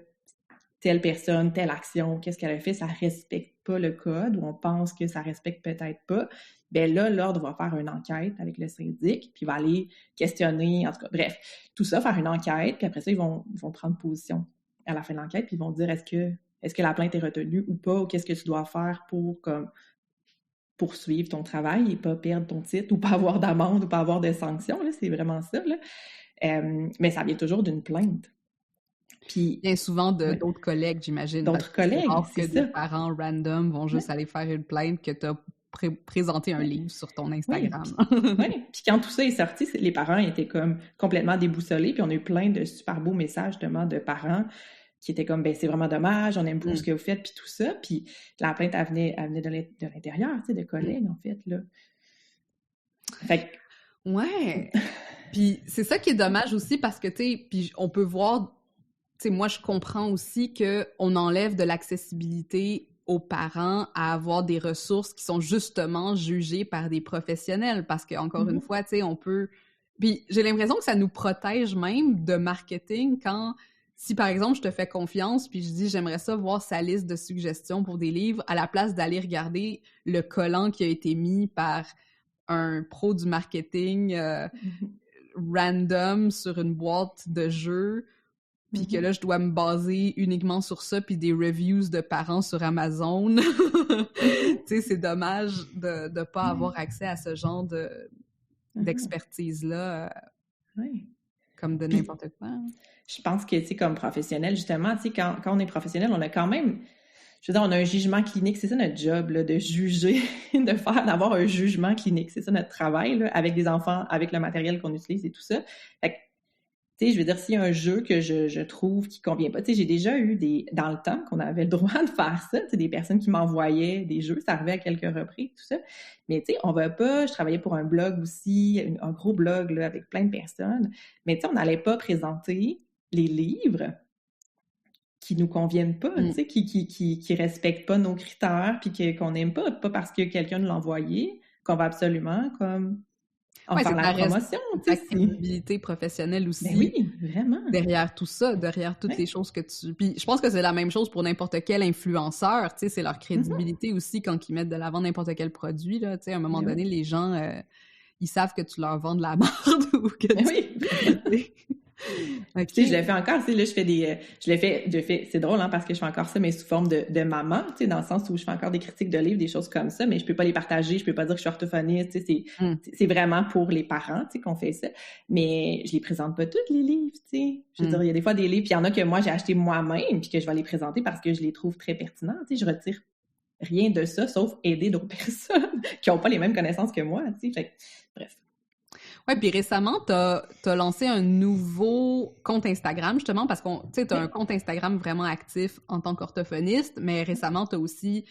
Speaker 3: telle personne, telle action, qu'est-ce qu'elle a fait, ça respecte pas le code, ou on pense que ça respecte peut-être pas. Là, l'ordre va faire une enquête avec le syndic, puis va aller questionner, en tout cas, bref, tout ça, faire une enquête, puis après ça, ils vont prendre position à la fin de l'enquête, puis ils vont dire est-ce que la plainte est retenue ou pas, ou qu'est-ce que tu dois faire pour comme poursuivre ton travail et pas perdre ton titre, ou pas avoir d'amende, ou pas avoir de sanctions, là, c'est vraiment ça, là. Mais ça vient toujours d'une plainte. Puis,
Speaker 1: bien souvent d'autres collègues, j'imagine.
Speaker 3: D'autres collègues,
Speaker 1: c'est ça. Des parents random vont juste aller faire une plainte que tu as présenté un livre sur ton Instagram.
Speaker 3: Oui, puis quand tout ça est sorti, les parents étaient comme complètement déboussolés, puis on a eu plein de super beaux messages justement de parents qui étaient comme c'est vraiment dommage, on aime beaucoup ce que vous faites, puis tout ça, puis la plainte elle venait de l'intérieur, tu sais, de collègues en fait, là. Fait que...
Speaker 1: Ouais! Puis c'est ça qui est dommage aussi parce que, tu sais, puis on peut voir, tu sais, moi je comprends aussi qu'on enlève de l'accessibilité aux parents à avoir des ressources qui sont justement jugées par des professionnels parce que, encore une fois, tu sais, on peut... Puis j'ai l'impression que ça nous protège même de marketing quand, si par exemple, je te fais confiance puis je dis j'aimerais ça voir sa liste de suggestions pour des livres, à la place d'aller regarder le collant qui a été mis par un pro du marketing random sur une boîte de jeux, puis que là, je dois me baser uniquement sur ça, puis des reviews de parents sur Amazon. Tu sais, c'est dommage de ne pas avoir accès à ce genre d'expertise-là, comme de n'importe quoi.
Speaker 3: Je pense que, tu sais, comme professionnel, justement, tu sais, quand on est professionnel, on a quand même... Je veux dire, on a un jugement clinique, c'est ça notre job, là, de juger, d'avoir un jugement clinique. C'est ça notre travail, là, avec des enfants, avec le matériel qu'on utilise et tout ça. Fait que, tu sais, je veux dire, s'il y a un jeu que je trouve qui convient pas, tu sais, j'ai déjà eu dans le temps qu'on avait le droit de faire ça, tu sais, des personnes qui m'envoyaient des jeux, ça arrivait à quelques reprises, tout ça. Mais tu sais, on va pas, je travaillais pour un blog aussi, un gros blog, là, avec plein de personnes, mais tu sais, on n'allait pas présenter les livres qui nous conviennent pas, tu sais, qui respectent pas nos critères, puis qu'on n'aime pas parce que quelqu'un nous l'a envoyé, qu'on va absolument comme en faire la promotion, tu sais.
Speaker 1: Ta crédibilité professionnelle aussi.
Speaker 3: Ben oui, vraiment.
Speaker 1: Derrière tout ça, derrière toutes les choses que tu... Puis je pense que c'est la même chose pour n'importe quel influenceur, tu sais, c'est leur crédibilité aussi quand ils mettent de l'avant n'importe quel produit, là, tu sais, à un moment donné, les gens, ils savent que tu leur vends de la merde ou que
Speaker 3: Okay. Tu sais, je le fais encore, tu sais, là, c'est drôle, hein, parce que je fais encore ça, mais sous forme de maman, tu sais, dans le sens où je fais encore des critiques de livres, des choses comme ça, mais je peux pas les partager, je peux pas dire que je suis orthophoniste, tu sais, c'est vraiment pour les parents, tu sais, qu'on fait ça, mais je les présente pas tous les livres, tu sais. Je veux dire, il y a des fois des livres, puis il y en a que moi, j'ai acheté moi-même, puis que je vais les présenter parce que je les trouve très pertinents, tu sais, je retire rien de ça, sauf aider d'autres personnes qui ont pas les mêmes connaissances que moi, tu sais, fait, bref.
Speaker 1: Ouais, puis récemment, t'as lancé un nouveau compte Instagram, justement, parce qu'on, tu sais, t'as un compte Instagram vraiment actif en tant qu'orthophoniste, mais récemment, t'as aussi...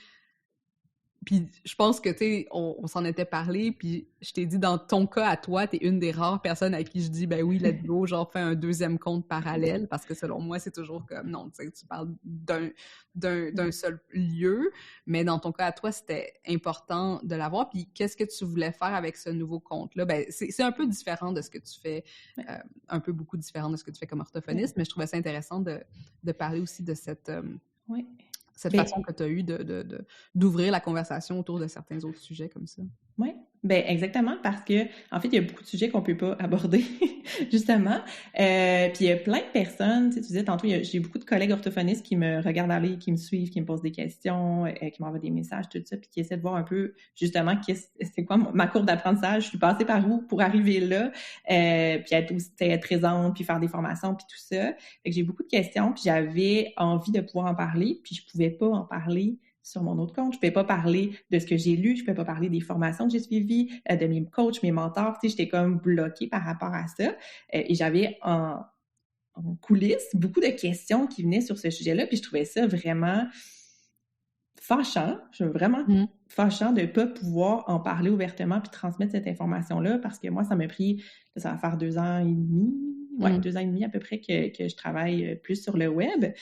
Speaker 1: Puis je pense que, tu sais, on s'en était parlé, puis je t'ai dit, dans ton cas, à toi, t'es une des rares personnes à qui je dis, ben oui, let's go, genre, fais un deuxième compte parallèle, parce que selon moi, c'est toujours comme, non, tu sais, tu parles d'un seul lieu, mais dans ton cas, à toi, c'était important de l'avoir. Puis qu'est-ce que tu voulais faire avec ce nouveau compte-là? Ben, c'est un peu différent de ce que tu fais, beaucoup différent de ce que tu fais comme orthophoniste, mais je trouvais ça intéressant de parler aussi de cette... cette façon que tu as eue d'ouvrir la conversation autour de certains autres sujets comme ça.
Speaker 3: Oui, ben exactement, parce que en fait, il y a beaucoup de sujets qu'on peut pas aborder, justement. Puis il y a plein de personnes, tu sais, tu disais tantôt, j'ai beaucoup de collègues orthophonistes qui me regardent aller, qui me suivent, qui me posent des questions, qui m'envoient des messages, tout ça, puis qui essaient de voir un peu, justement, c'est quoi ma courbe d'apprentissage, je suis passée par où pour arriver là, puis être présente, puis faire des formations, puis tout ça. Fait que j'ai beaucoup de questions, puis j'avais envie de pouvoir en parler, puis je pouvais pas en parler sur mon autre compte. Je ne pouvais pas parler de ce que j'ai lu, je ne pouvais pas parler des formations que j'ai suivies, de mes coachs, mes mentors. Tu sais, j'étais comme bloquée par rapport à ça. Et j'avais en coulisses beaucoup de questions qui venaient sur ce sujet-là, puis je trouvais ça vraiment fâchant, fâchant de ne pas pouvoir en parler ouvertement puis transmettre cette information-là, parce que moi, ça m'a pris, ça va faire 2 ans et demi, 2 ans et demi à peu près que je travaille plus sur le web.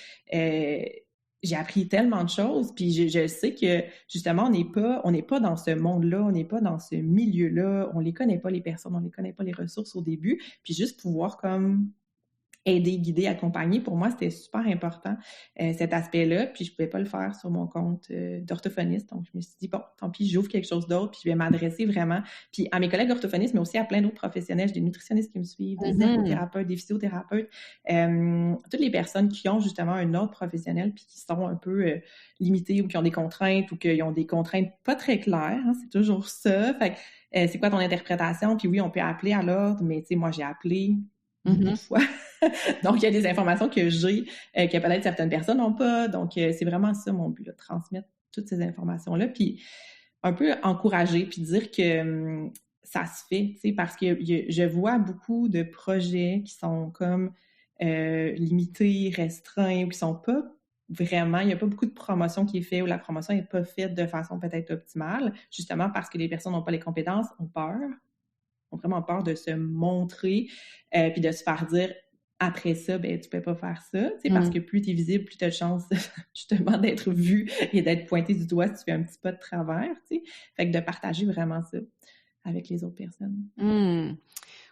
Speaker 3: J'ai appris tellement de choses, puis je sais que, justement, on n'est pas dans ce monde-là, on n'est pas dans ce milieu-là, on les connaît pas, les personnes, on les connaît pas, les ressources au début, puis juste pouvoir, comme, aider, guider, accompagner, pour moi, c'était super important, cet aspect-là, puis je pouvais pas le faire sur mon compte d'orthophoniste, donc je me suis dit, bon, tant pis, j'ouvre quelque chose d'autre, puis je vais m'adresser vraiment, puis à mes collègues orthophonistes, mais aussi à plein d'autres professionnels, j'ai des nutritionnistes qui me suivent, des ergothérapeutes, des physiothérapeutes, toutes les personnes qui ont justement un ordre professionnel, puis qui sont un peu limitées, ou qui ont des contraintes, ou qui ont des contraintes pas très claires, hein, c'est toujours ça, fait que c'est quoi ton interprétation, puis oui, on peut appeler à l'ordre, mais tu sais, moi, j'ai appelé une fois. Donc, il y a des informations que j'ai, que peut-être certaines personnes n'ont pas. Donc, c'est vraiment ça mon but, là, de transmettre toutes ces informations-là, puis un peu encourager, puis dire que ça se fait, tu sais, parce que je vois beaucoup de projets qui sont comme limités, restreints, ou qui sont pas vraiment, il n'y a pas beaucoup de promotion qui est faite, ou la promotion n'est pas faite de façon peut-être optimale, justement parce que les personnes n'ont pas les compétences, ont vraiment peur de se montrer, puis de se faire dire après ça, ben tu peux pas faire ça, tu sais, parce que plus tu es visible, plus tu as de chance justement d'être vu et d'être pointé du doigt si tu fais un petit pas de travers, tu sais. Fait que de partager vraiment ça avec les autres personnes.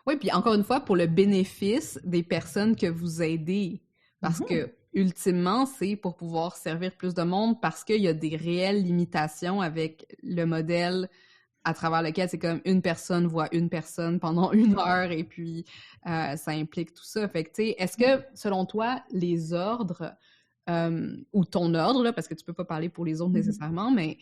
Speaker 1: Oui, puis encore une fois, pour le bénéfice des personnes que vous aidez, parce que ultimement, c'est pour pouvoir servir plus de monde, parce qu'il y a des réelles limitations avec le modèle à travers lequel c'est comme une personne voit une personne pendant 1 heure, et puis ça implique tout ça. Fait que, tu sais, est-ce que, selon toi, les ordres, ou ton ordre, là, parce que tu peux pas parler pour les autres nécessairement, mais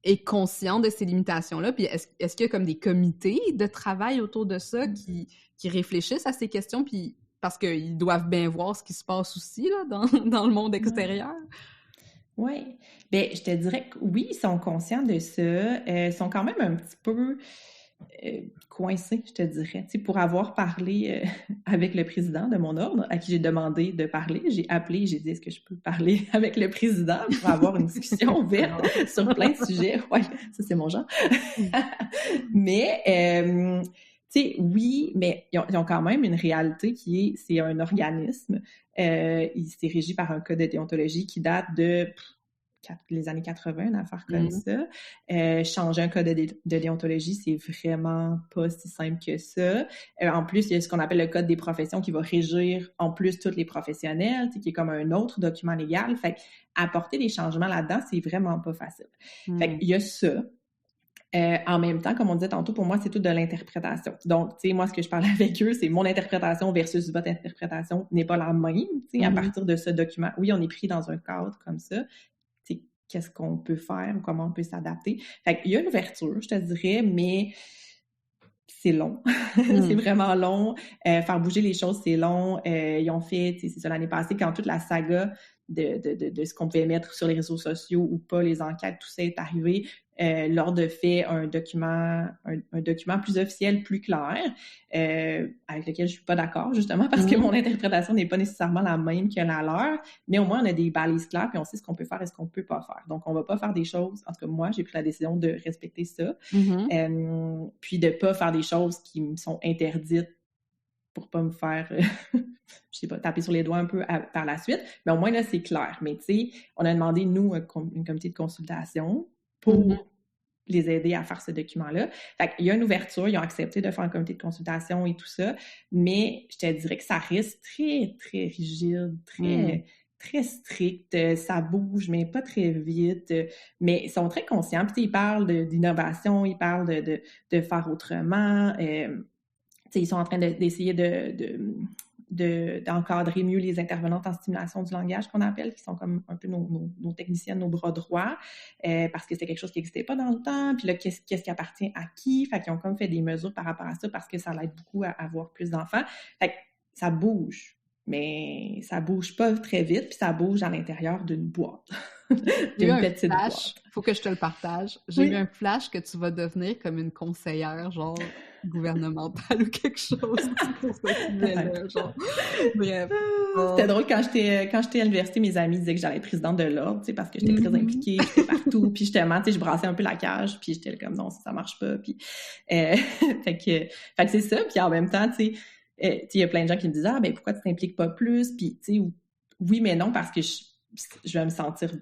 Speaker 1: est conscient de ces limitations-là? Puis est-ce qu'il y a comme des comités de travail autour de ça qui réfléchissent à ces questions, puis parce qu'ils doivent bien voir ce qui se passe aussi là, dans le monde extérieur?
Speaker 3: Oui. Bien, je te dirais que oui, ils sont conscients de ça. Ils sont quand même un petit peu coincés, je te dirais. Tu sais, pour avoir parlé avec le président de mon ordre, à qui j'ai demandé de parler, j'ai appelé, j'ai dit, est-ce que je peux parler avec le président pour avoir une discussion ouverte sur plein de sujets? Oui, ça, c'est mon genre. Mais tu sais, oui, mais ils ont quand même une réalité c'est un organisme. C'est régi par un code de déontologie qui date de les années 80, une affaire comme ça. Changer un code de déontologie, c'est vraiment pas si simple que ça. En plus, il y a ce qu'on appelle le code des professions qui va régir en plus tous les professionnels, qui est comme un autre document légal. Fait apporter des changements là-dedans, c'est vraiment pas facile. Fait qu'il y a ça. En même temps, comme on disait tantôt, pour moi, c'est tout de l'interprétation. Donc, tu sais, moi, ce que je parle avec eux, c'est mon interprétation versus votre interprétation n'est pas la même, tu sais, à partir de ce document. Oui, on est pris dans un cadre comme ça. Qu'est-ce qu'on peut faire ou comment on peut s'adapter. Fait qu'il y a une ouverture, je te dirais, mais c'est long. C'est vraiment long. Faire bouger les choses, c'est long. Ils ont fait, c'est ça, l'année passée, quand toute la saga de ce qu'on pouvait mettre sur les réseaux sociaux ou pas, les enquêtes, tout ça est arrivé, l'Ordre fait un document plus officiel, plus clair, avec lequel je suis pas d'accord, justement, parce que mon interprétation n'est pas nécessairement la même que la leur, mais au moins, on a des balises claires, puis on sait ce qu'on peut faire et ce qu'on peut pas faire. Donc, on va pas faire des choses, en tout cas, moi, j'ai pris la décision de respecter ça, puis de pas faire des choses qui me sont interdites pour pas me faire, je sais pas, taper sur les doigts un peu par la suite. Mais au moins, là, c'est clair. Mais tu sais, on a demandé, nous, un comité de consultation pour les aider à faire ce document-là. Fait qu'il y a une ouverture, ils ont accepté de faire un comité de consultation et tout ça, mais je te dirais que ça reste très, très rigide, très strict, ça bouge, mais pas très vite, mais ils sont très conscients. Puis ils parlent d'innovation, ils parlent de faire autrement, ils sont en train d'essayer d'encadrer mieux les intervenantes en stimulation du langage qu'on appelle, qui sont comme un peu nos techniciennes, nos bras droits, parce que c'était quelque chose qui n'existait pas dans le temps. Puis là, qu'est-ce qui appartient à qui? Fait qu'ils ont comme fait des mesures par rapport à ça parce que ça l'aide beaucoup à avoir plus d'enfants. Fait que ça bouge, mais ça bouge pas très vite, puis ça bouge à l'intérieur d'une boîte.
Speaker 1: J'ai eu un flash, faut que je te le partage. J'ai eu un flash que tu vas devenir comme une conseillère, genre gouvernementale ou quelque chose pour ce sujet-là, genre. Bref.
Speaker 3: C'était drôle quand j'étais à l'université, mes amis disaient que j'allais être présidente de l'ordre, tu sais, parce que j'étais très impliquée, j'étais partout, puis justement, tu sais, je brassais un peu la cage, puis j'étais comme non, ça marche pas, puis fait que c'est ça, puis en même temps, tu sais, il y a plein de gens qui me disent ben pourquoi tu t'impliques pas plus, puis tu sais, oui mais non parce que je vais me sentir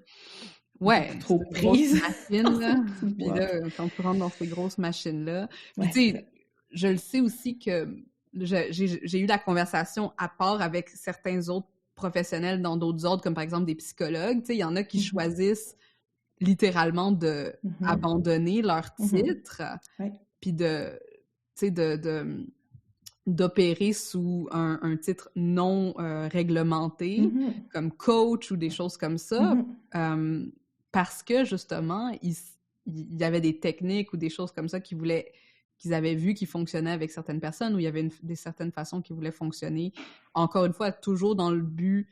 Speaker 3: trop prise.
Speaker 1: Machine, là. Puis là, quand tu rentres dans ces grosses machines-là, puis tu sais, je le sais aussi que j'ai eu la conversation à part avec certains autres professionnels dans d'autres ordres, comme par exemple des psychologues. Tu sais, il y en a qui choisissent littéralement de abandonner leur titre, puis d'opérer sous un titre non réglementé, comme coach ou des choses comme ça, parce que, justement, il y avait des techniques ou des choses comme ça qu'ils avaient vues qui fonctionnaient avec certaines personnes, ou il y avait des certaines façons qui voulaient fonctionner. Encore une fois, toujours dans le but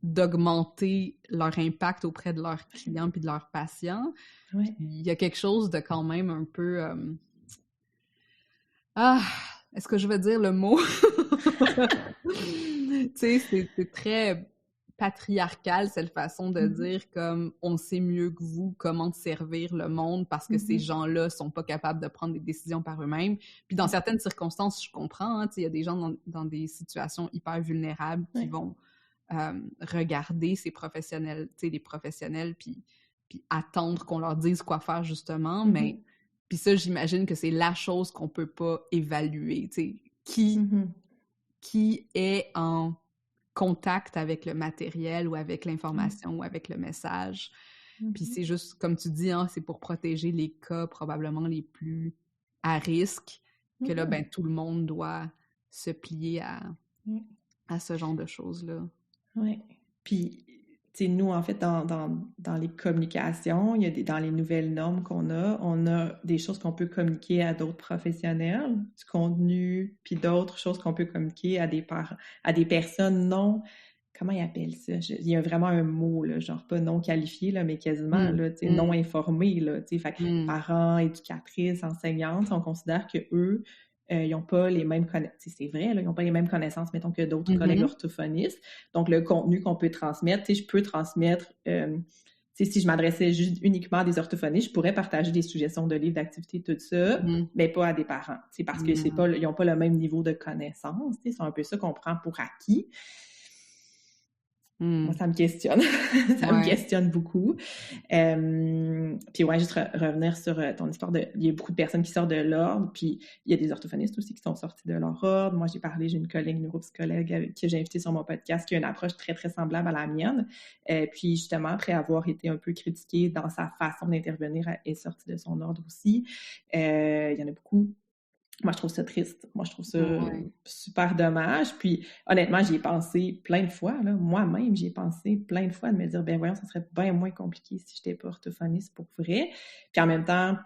Speaker 1: d'augmenter leur impact auprès de leurs clients puis de leurs patients. Il y a quelque chose de quand même un peu... est-ce que je vais dire le mot? Tu sais, c'est très patriarcal, cette façon de dire comme on sait mieux que vous comment servir le monde parce que ces gens-là sont pas capables de prendre des décisions par eux-mêmes. Puis dans certaines circonstances, je comprends, hein, tu sais, il y a des gens dans des situations hyper vulnérables qui vont regarder ces professionnels, tu sais, les professionnels, puis attendre qu'on leur dise quoi faire, justement, mais puis ça, j'imagine que c'est la chose qu'on peut pas évaluer, tu sais, qui est en contact avec le matériel ou avec l'information ou avec le message. Puis c'est juste, comme tu dis, hein, c'est pour protéger les cas probablement les plus à risque que là, ben, tout le monde doit se plier à ce genre de choses-là.
Speaker 3: Oui. Puis, tu sais, nous, en fait, dans les communications, il y a dans les nouvelles normes qu'on a, on a des choses qu'on peut communiquer à d'autres professionnels, du contenu, puis d'autres choses qu'on peut communiquer à des personnes non... Comment ils appellent ça? Il y a vraiment un mot, là, genre pas non qualifié, là, mais quasiment là, non informé. Là, fait que parents, éducatrices, enseignantes, on considère qu'eux, ils n'ont pas les mêmes connaissances. C'est vrai, là, ils n'ont pas les mêmes connaissances, mettons, que d'autres collègues orthophonistes. Donc, le contenu qu'on peut transmettre, je peux transmettre si je m'adressais juste uniquement à des orthophonistes, je pourrais partager des suggestions de livres d'activités, tout ça, mais pas à des parents. C'est parce que ils n'ont pas le même niveau de connaissance. C'est un peu ça qu'on prend pour acquis. Moi, ça me questionne. Ça me questionne beaucoup. Puis ouais, juste revenir sur ton histoire il y a beaucoup de personnes qui sortent de l'ordre, puis il y a des orthophonistes aussi qui sont sortis de leur ordre. Moi, j'ai une collègue neuropsychologue que j'ai invitée sur mon podcast qui a une approche très, très semblable à la mienne. Puis justement, après avoir été un peu critiquée dans sa façon d'intervenir, elle est sortie de son ordre aussi. Il y en a beaucoup. Moi, je trouve ça triste. Moi, je trouve ça super dommage. Puis, honnêtement, j'y ai pensé plein de fois. Là. Moi-même, j'y ai pensé plein de fois de me dire, ben voyons, ça serait bien moins compliqué si je n'étais pas orthophoniste pour vrai. Puis en même temps,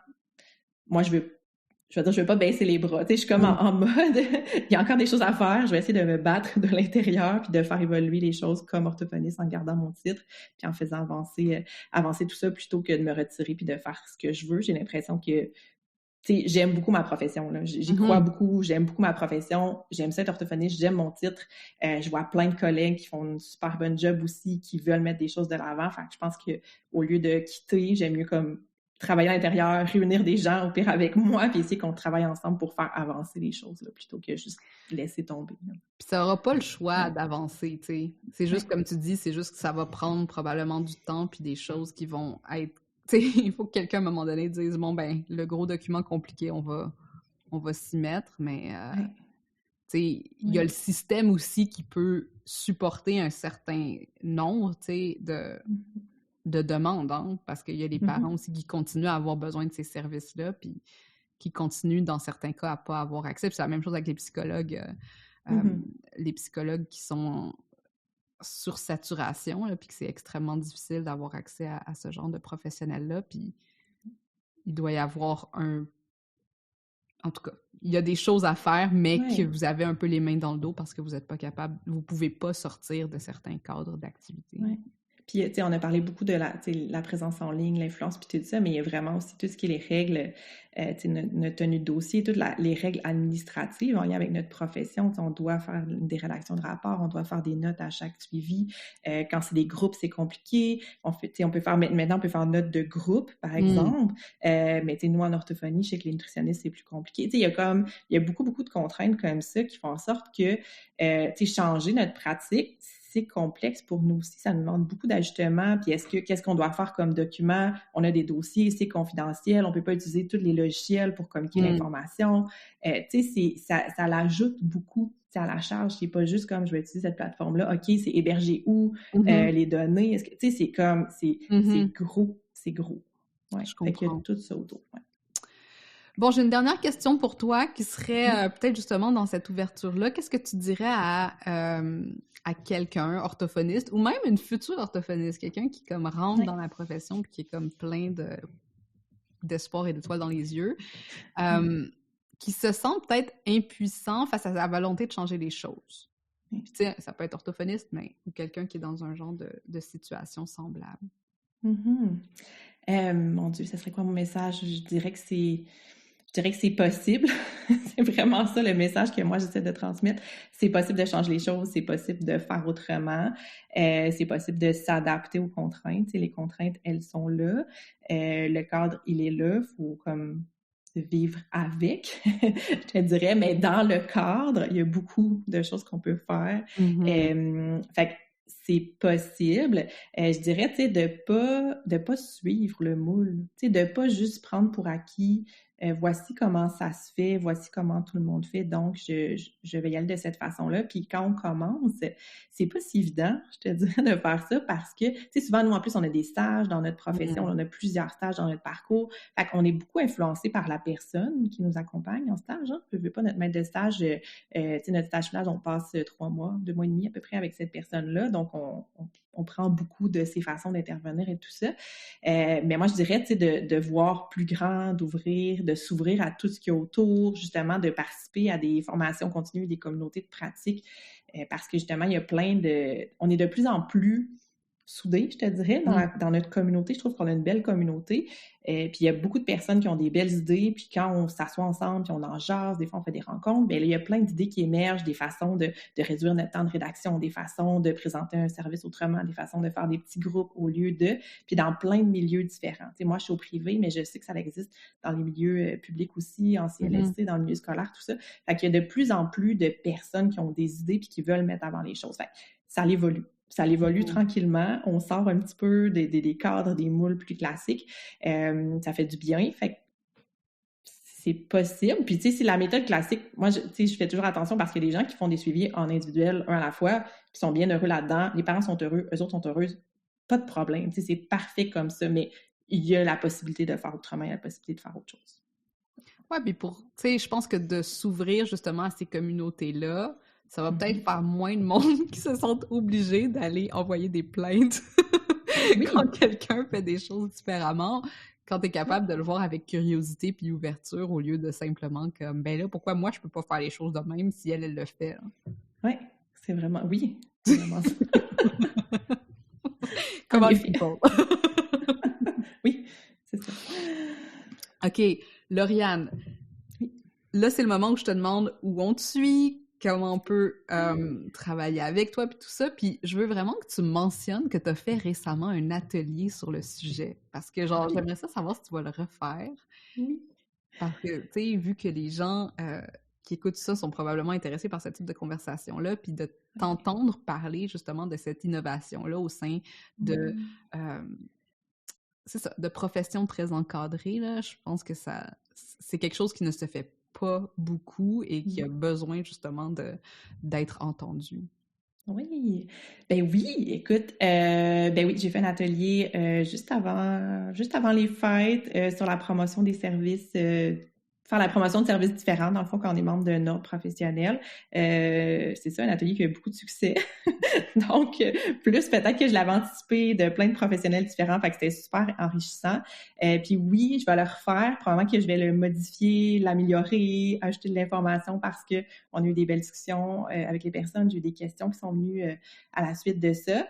Speaker 3: moi, je veux pas baisser les bras. Tu sais, je suis comme en mode, il y a encore des choses à faire. Je vais essayer de me battre de l'intérieur puis de faire évoluer les choses comme orthophoniste en gardant mon titre puis en faisant avancer tout ça plutôt que de me retirer puis de faire ce que je veux. J'ai l'impression que j'aime beaucoup ma profession. Là. J'y crois beaucoup. J'aime beaucoup ma profession. J'aime ça être orthophoniste. J'aime mon titre. Je vois plein de collègues qui font une super bonne job aussi, qui veulent mettre des choses de l'avant. Fait que je pense qu'au lieu de quitter, j'aime mieux comme travailler à l'intérieur, réunir des gens au pire avec moi, puis essayer qu'on travaille ensemble pour faire avancer les choses, là, plutôt que juste laisser tomber. Là.
Speaker 1: Puis ça n'aura pas le choix d'avancer, tu sais. C'est juste, comme tu dis, c'est juste que ça va prendre probablement du temps puis des choses qui vont être... T'sais, il faut que quelqu'un, à un moment donné, dise « Bon, ben, le gros document compliqué, on va s'y mettre. » Mais, il y a le système aussi qui peut supporter un certain nombre, de demandes, hein, parce qu'il y a des parents aussi qui continuent à avoir besoin de ces services-là, puis qui continuent, dans certains cas, à pas avoir accès. Puis c'est la même chose avec les psychologues. Les psychologues qui sont... sur saturation, puis que c'est extrêmement difficile d'avoir accès à ce genre de professionnels-là, puis il doit y avoir en tout cas, il y a des choses à faire, mais que vous avez un peu les mains dans le dos parce que vous n'êtes pas capable, vous pouvez pas sortir de certains cadres d'activité.
Speaker 3: Ouais. Puis, tu sais, on a parlé beaucoup de la présence en ligne, l'influence, puis tout ça, mais il y a vraiment aussi tout ce qui est les règles, notre tenue de dossier, toutes les règles administratives en lien avec notre profession. On doit faire des rédactions de rapports, on doit faire des notes à chaque suivi. Quand c'est des groupes, c'est compliqué. Maintenant, on peut faire note de groupe, par exemple. Mais nous, en orthophonie, je sais que les nutritionnistes, c'est plus compliqué. Il y a beaucoup, beaucoup de contraintes comme ça qui font en sorte que, changer notre pratique, c'est complexe pour nous aussi. Ça nous demande beaucoup d'ajustements. Puis qu'est-ce qu'on doit faire comme document? On a des dossiers, c'est confidentiel. On ne peut pas utiliser tous les logiciels pour communiquer l'information. Ça l'ajoute beaucoup à la charge. C'est pas juste comme je vais utiliser cette plateforme-là. OK, c'est hébergé où? Les données. C'est gros. C'est gros. Ouais.
Speaker 1: Je comprends.
Speaker 3: Il y a tout ça autour. Ouais.
Speaker 1: Bon, j'ai une dernière question pour toi qui serait peut-être justement dans cette ouverture-là. Qu'est-ce que tu dirais à quelqu'un, orthophoniste, ou même une future orthophoniste, quelqu'un qui comme rentre dans la profession et qui est comme plein d'espoir et d'étoiles dans les yeux, qui se sent peut-être impuissant face à sa volonté de changer les choses? Puis, tu sais, ça peut être orthophoniste, mais ou quelqu'un qui est dans un genre de situation semblable.
Speaker 3: Mon Dieu, ça serait quoi mon message? Je dirais que c'est possible. C'est vraiment ça le message que moi j'essaie de transmettre. C'est possible de changer les choses, c'est possible de faire autrement, c'est possible de s'adapter aux contraintes. Les contraintes, elles sont là. Le cadre, il est là. Il faut comme vivre avec, je te dirais, mais dans le cadre, il y a beaucoup de choses qu'on peut faire. Fait que c'est possible. Je dirais, tu sais, de pas suivre le moule, tu sais, de pas juste prendre pour acquis voici comment ça se fait, voici comment tout le monde fait, donc je vais y aller de cette façon-là. Puis quand on commence, c'est pas si évident, je te dirais, de faire ça parce que, tu sais, souvent, nous, en plus, on a des stages dans notre profession, on a plusieurs stages dans notre parcours, fait qu'on est beaucoup influencé par la personne qui nous accompagne en stage, hein. Je veux pas notre maître de stage, tu sais, notre stage final, on passe 2 mois et demi à peu près avec cette personne-là, donc on prend beaucoup de ses façons d'intervenir et tout ça. Mais moi, je dirais, tu sais, de voir plus grand, d'ouvrir, de s'ouvrir à tout ce qu'il y a autour, justement, de participer à des formations continues, des communautés de pratique, parce que, justement, il y a on est de plus en plus soudés, je te dirais, dans notre communauté. Je trouve qu'on a une belle communauté. Puis il y a beaucoup de personnes qui ont des belles idées. Puis quand on s'assoit ensemble, puis on en jase, des fois on fait des rencontres, bien là, il y a plein d'idées qui émergent, des façons de réduire notre temps de rédaction, des façons de présenter un service autrement, des façons de faire des petits groupes au lieu de, puis dans plein de milieux différents. Tu sais, moi, je suis au privé, mais je sais que ça existe dans les milieux publics aussi, en CLSC, dans le milieu scolaire, tout ça. Fait qu'il y a de plus en plus de personnes qui ont des idées puis qui veulent mettre avant les choses. Fait que ça évolue. Ça évolue tranquillement. On sort un petit peu des cadres, des moules plus classiques. Ça fait du bien. Fait que c'est possible. Puis, tu sais, c'est la méthode classique. Moi, je fais toujours attention parce qu'il y a des gens qui font des suivis en individuel, un à la fois, qui sont bien heureux là-dedans. Les parents sont heureux, eux autres sont heureuses. Pas de problème. Tu sais, c'est parfait comme ça, mais il y a la possibilité de faire autrement, il y a la possibilité de faire autre chose.
Speaker 1: Ouais, puis tu sais, je pense que de s'ouvrir justement à ces communautés-là, ça va peut-être faire moins de monde qui se sentent obligés d'aller envoyer des plaintes quand quelqu'un fait des choses différemment, quand t'es capable de le voir avec curiosité puis ouverture au lieu de simplement comme, ben là, pourquoi moi je peux pas faire les choses de même si elle le fait?
Speaker 3: Oui, c'est vraiment ça.
Speaker 1: Comment il fait?
Speaker 3: Oui, c'est ça.
Speaker 1: OK, Lauriane, là, c'est le moment où je te demande où on te suit, comment on peut travailler avec toi, puis tout ça. Puis je veux vraiment que tu mentionnes que tu as fait récemment un atelier sur le sujet. Parce que, genre, j'aimerais ça savoir si tu vas le refaire.
Speaker 3: Oui.
Speaker 1: Parce que, tu sais, vu que les gens qui écoutent ça sont probablement intéressés par ce type de conversation-là, puis de t'entendre parler, justement, de cette innovation-là au sein de... c'est ça, de professions très encadrées, là. Je pense que c'est quelque chose qui ne se fait pas beaucoup et qui a besoin justement d'être entendu.
Speaker 3: Oui, ben oui, écoute, j'ai fait un atelier juste avant les fêtes sur la promotion des services, faire la promotion de services différents, dans le fond, quand on est membre d'un ordre professionnel. C'est ça, un atelier qui a eu beaucoup de succès. Donc, plus peut-être que je l'avais anticipé de plein de professionnels différents, fait que c'était super enrichissant. Puis oui, je vais le refaire. Probablement que je vais le modifier, l'améliorer, ajouter de l'information parce que on a eu des belles discussions avec les personnes. J'ai eu des questions qui sont venues à la suite de ça.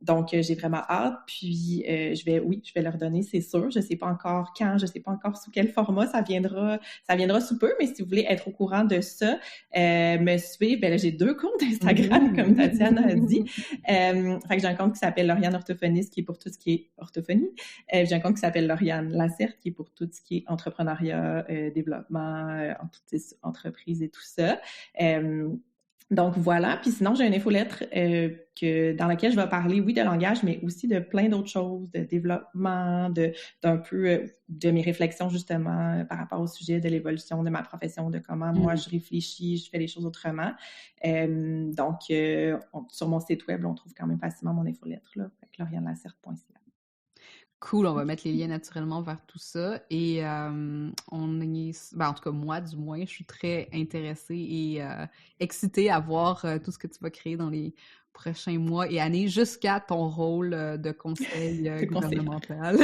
Speaker 3: Donc, j'ai vraiment hâte. Puis, je vais leur donner, c'est sûr. Je sais pas encore quand, je sais pas encore sous quelle forme. Ça viendra sous peu, mais si vous voulez être au courant de ça, me suivre. Ben là, j'ai 2 comptes Instagram, comme Tatiana a dit. Fait que j'ai un compte qui s'appelle Lauriane Orthophoniste, qui est pour tout ce qui est orthophonie. J'ai un compte qui s'appelle Lauriane Lacerte, qui est pour tout ce qui est entrepreneuriat, développement, en toutes ces entreprises et tout ça. Donc voilà, puis sinon j'ai une infolettre dans laquelle je vais parler, oui, de langage, mais aussi de plein d'autres choses, de développement, d'un peu de mes réflexions justement par rapport au sujet de l'évolution de ma profession, de comment moi je réfléchis, je fais les choses autrement. Donc sur mon site web, on trouve quand même facilement mon infolettre là, laurianelacerte.ca.
Speaker 1: Cool, on va mettre les liens naturellement vers tout ça. Et en tout cas, moi, du moins, je suis très intéressée et excitée à voir tout ce que tu vas créer dans les prochains mois et années jusqu'à ton rôle de conseil gouvernemental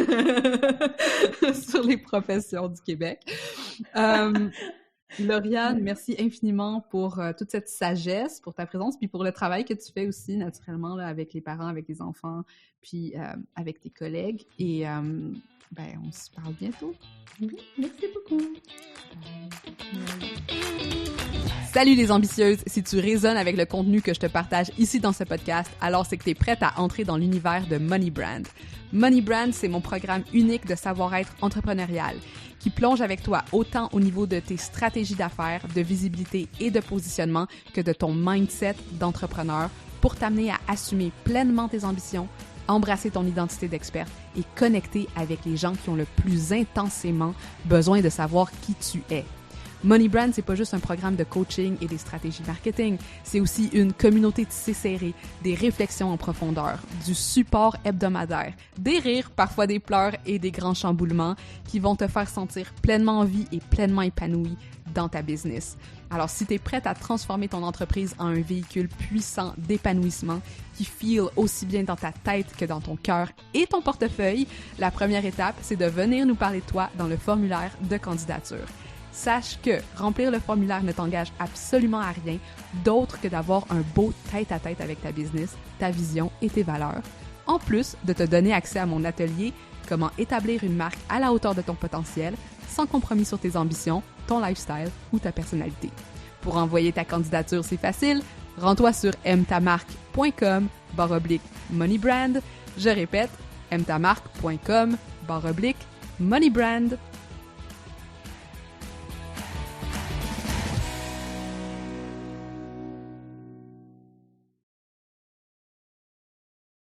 Speaker 1: sur les professions du Québec. Lauriane, merci infiniment pour toute cette sagesse, pour ta présence, puis pour le travail que tu fais aussi, naturellement, là, avec les parents, avec les enfants, puis avec tes collègues. Et on se parle bientôt.
Speaker 3: Oui, merci beaucoup.
Speaker 1: Salut les ambitieuses! Si tu résonnes avec le contenu que je te partage ici dans ce podcast, alors c'est que tu es prête à entrer dans l'univers de Money Brand. Money Brand, c'est mon programme unique de savoir-être entrepreneurial qui plonge avec toi autant au niveau de tes stratégies d'affaires, de visibilité et de positionnement que de ton mindset d'entrepreneur pour t'amener à assumer pleinement tes ambitions, embrasser ton identité d'experte et connecter avec les gens qui ont le plus intensément besoin de savoir qui tu es. Money Brand, c'est pas juste un programme de coaching et des stratégies marketing, c'est aussi une communauté tissée serrée, des réflexions en profondeur, du support hebdomadaire, des rires, parfois des pleurs et des grands chamboulements qui vont te faire sentir pleinement en vie et pleinement épanoui dans ta business. Alors, si tu es prête à transformer ton entreprise en un véhicule puissant d'épanouissement qui feel aussi bien dans ta tête que dans ton cœur et ton portefeuille, la première étape, c'est de venir nous parler de toi dans le formulaire de candidature. Sache que remplir le formulaire ne t'engage absolument à rien d'autre que d'avoir un beau tête-à-tête avec ta business, ta vision et tes valeurs, en plus de te donner accès à mon atelier « Comment établir une marque à la hauteur de ton potentiel, sans compromis sur tes ambitions, ton lifestyle ou ta personnalité. » Pour envoyer ta candidature, c'est facile. Rends-toi sur aime-ta-marque.com/moneybrand. Je répète, aime-ta-marque.com/moneybrand.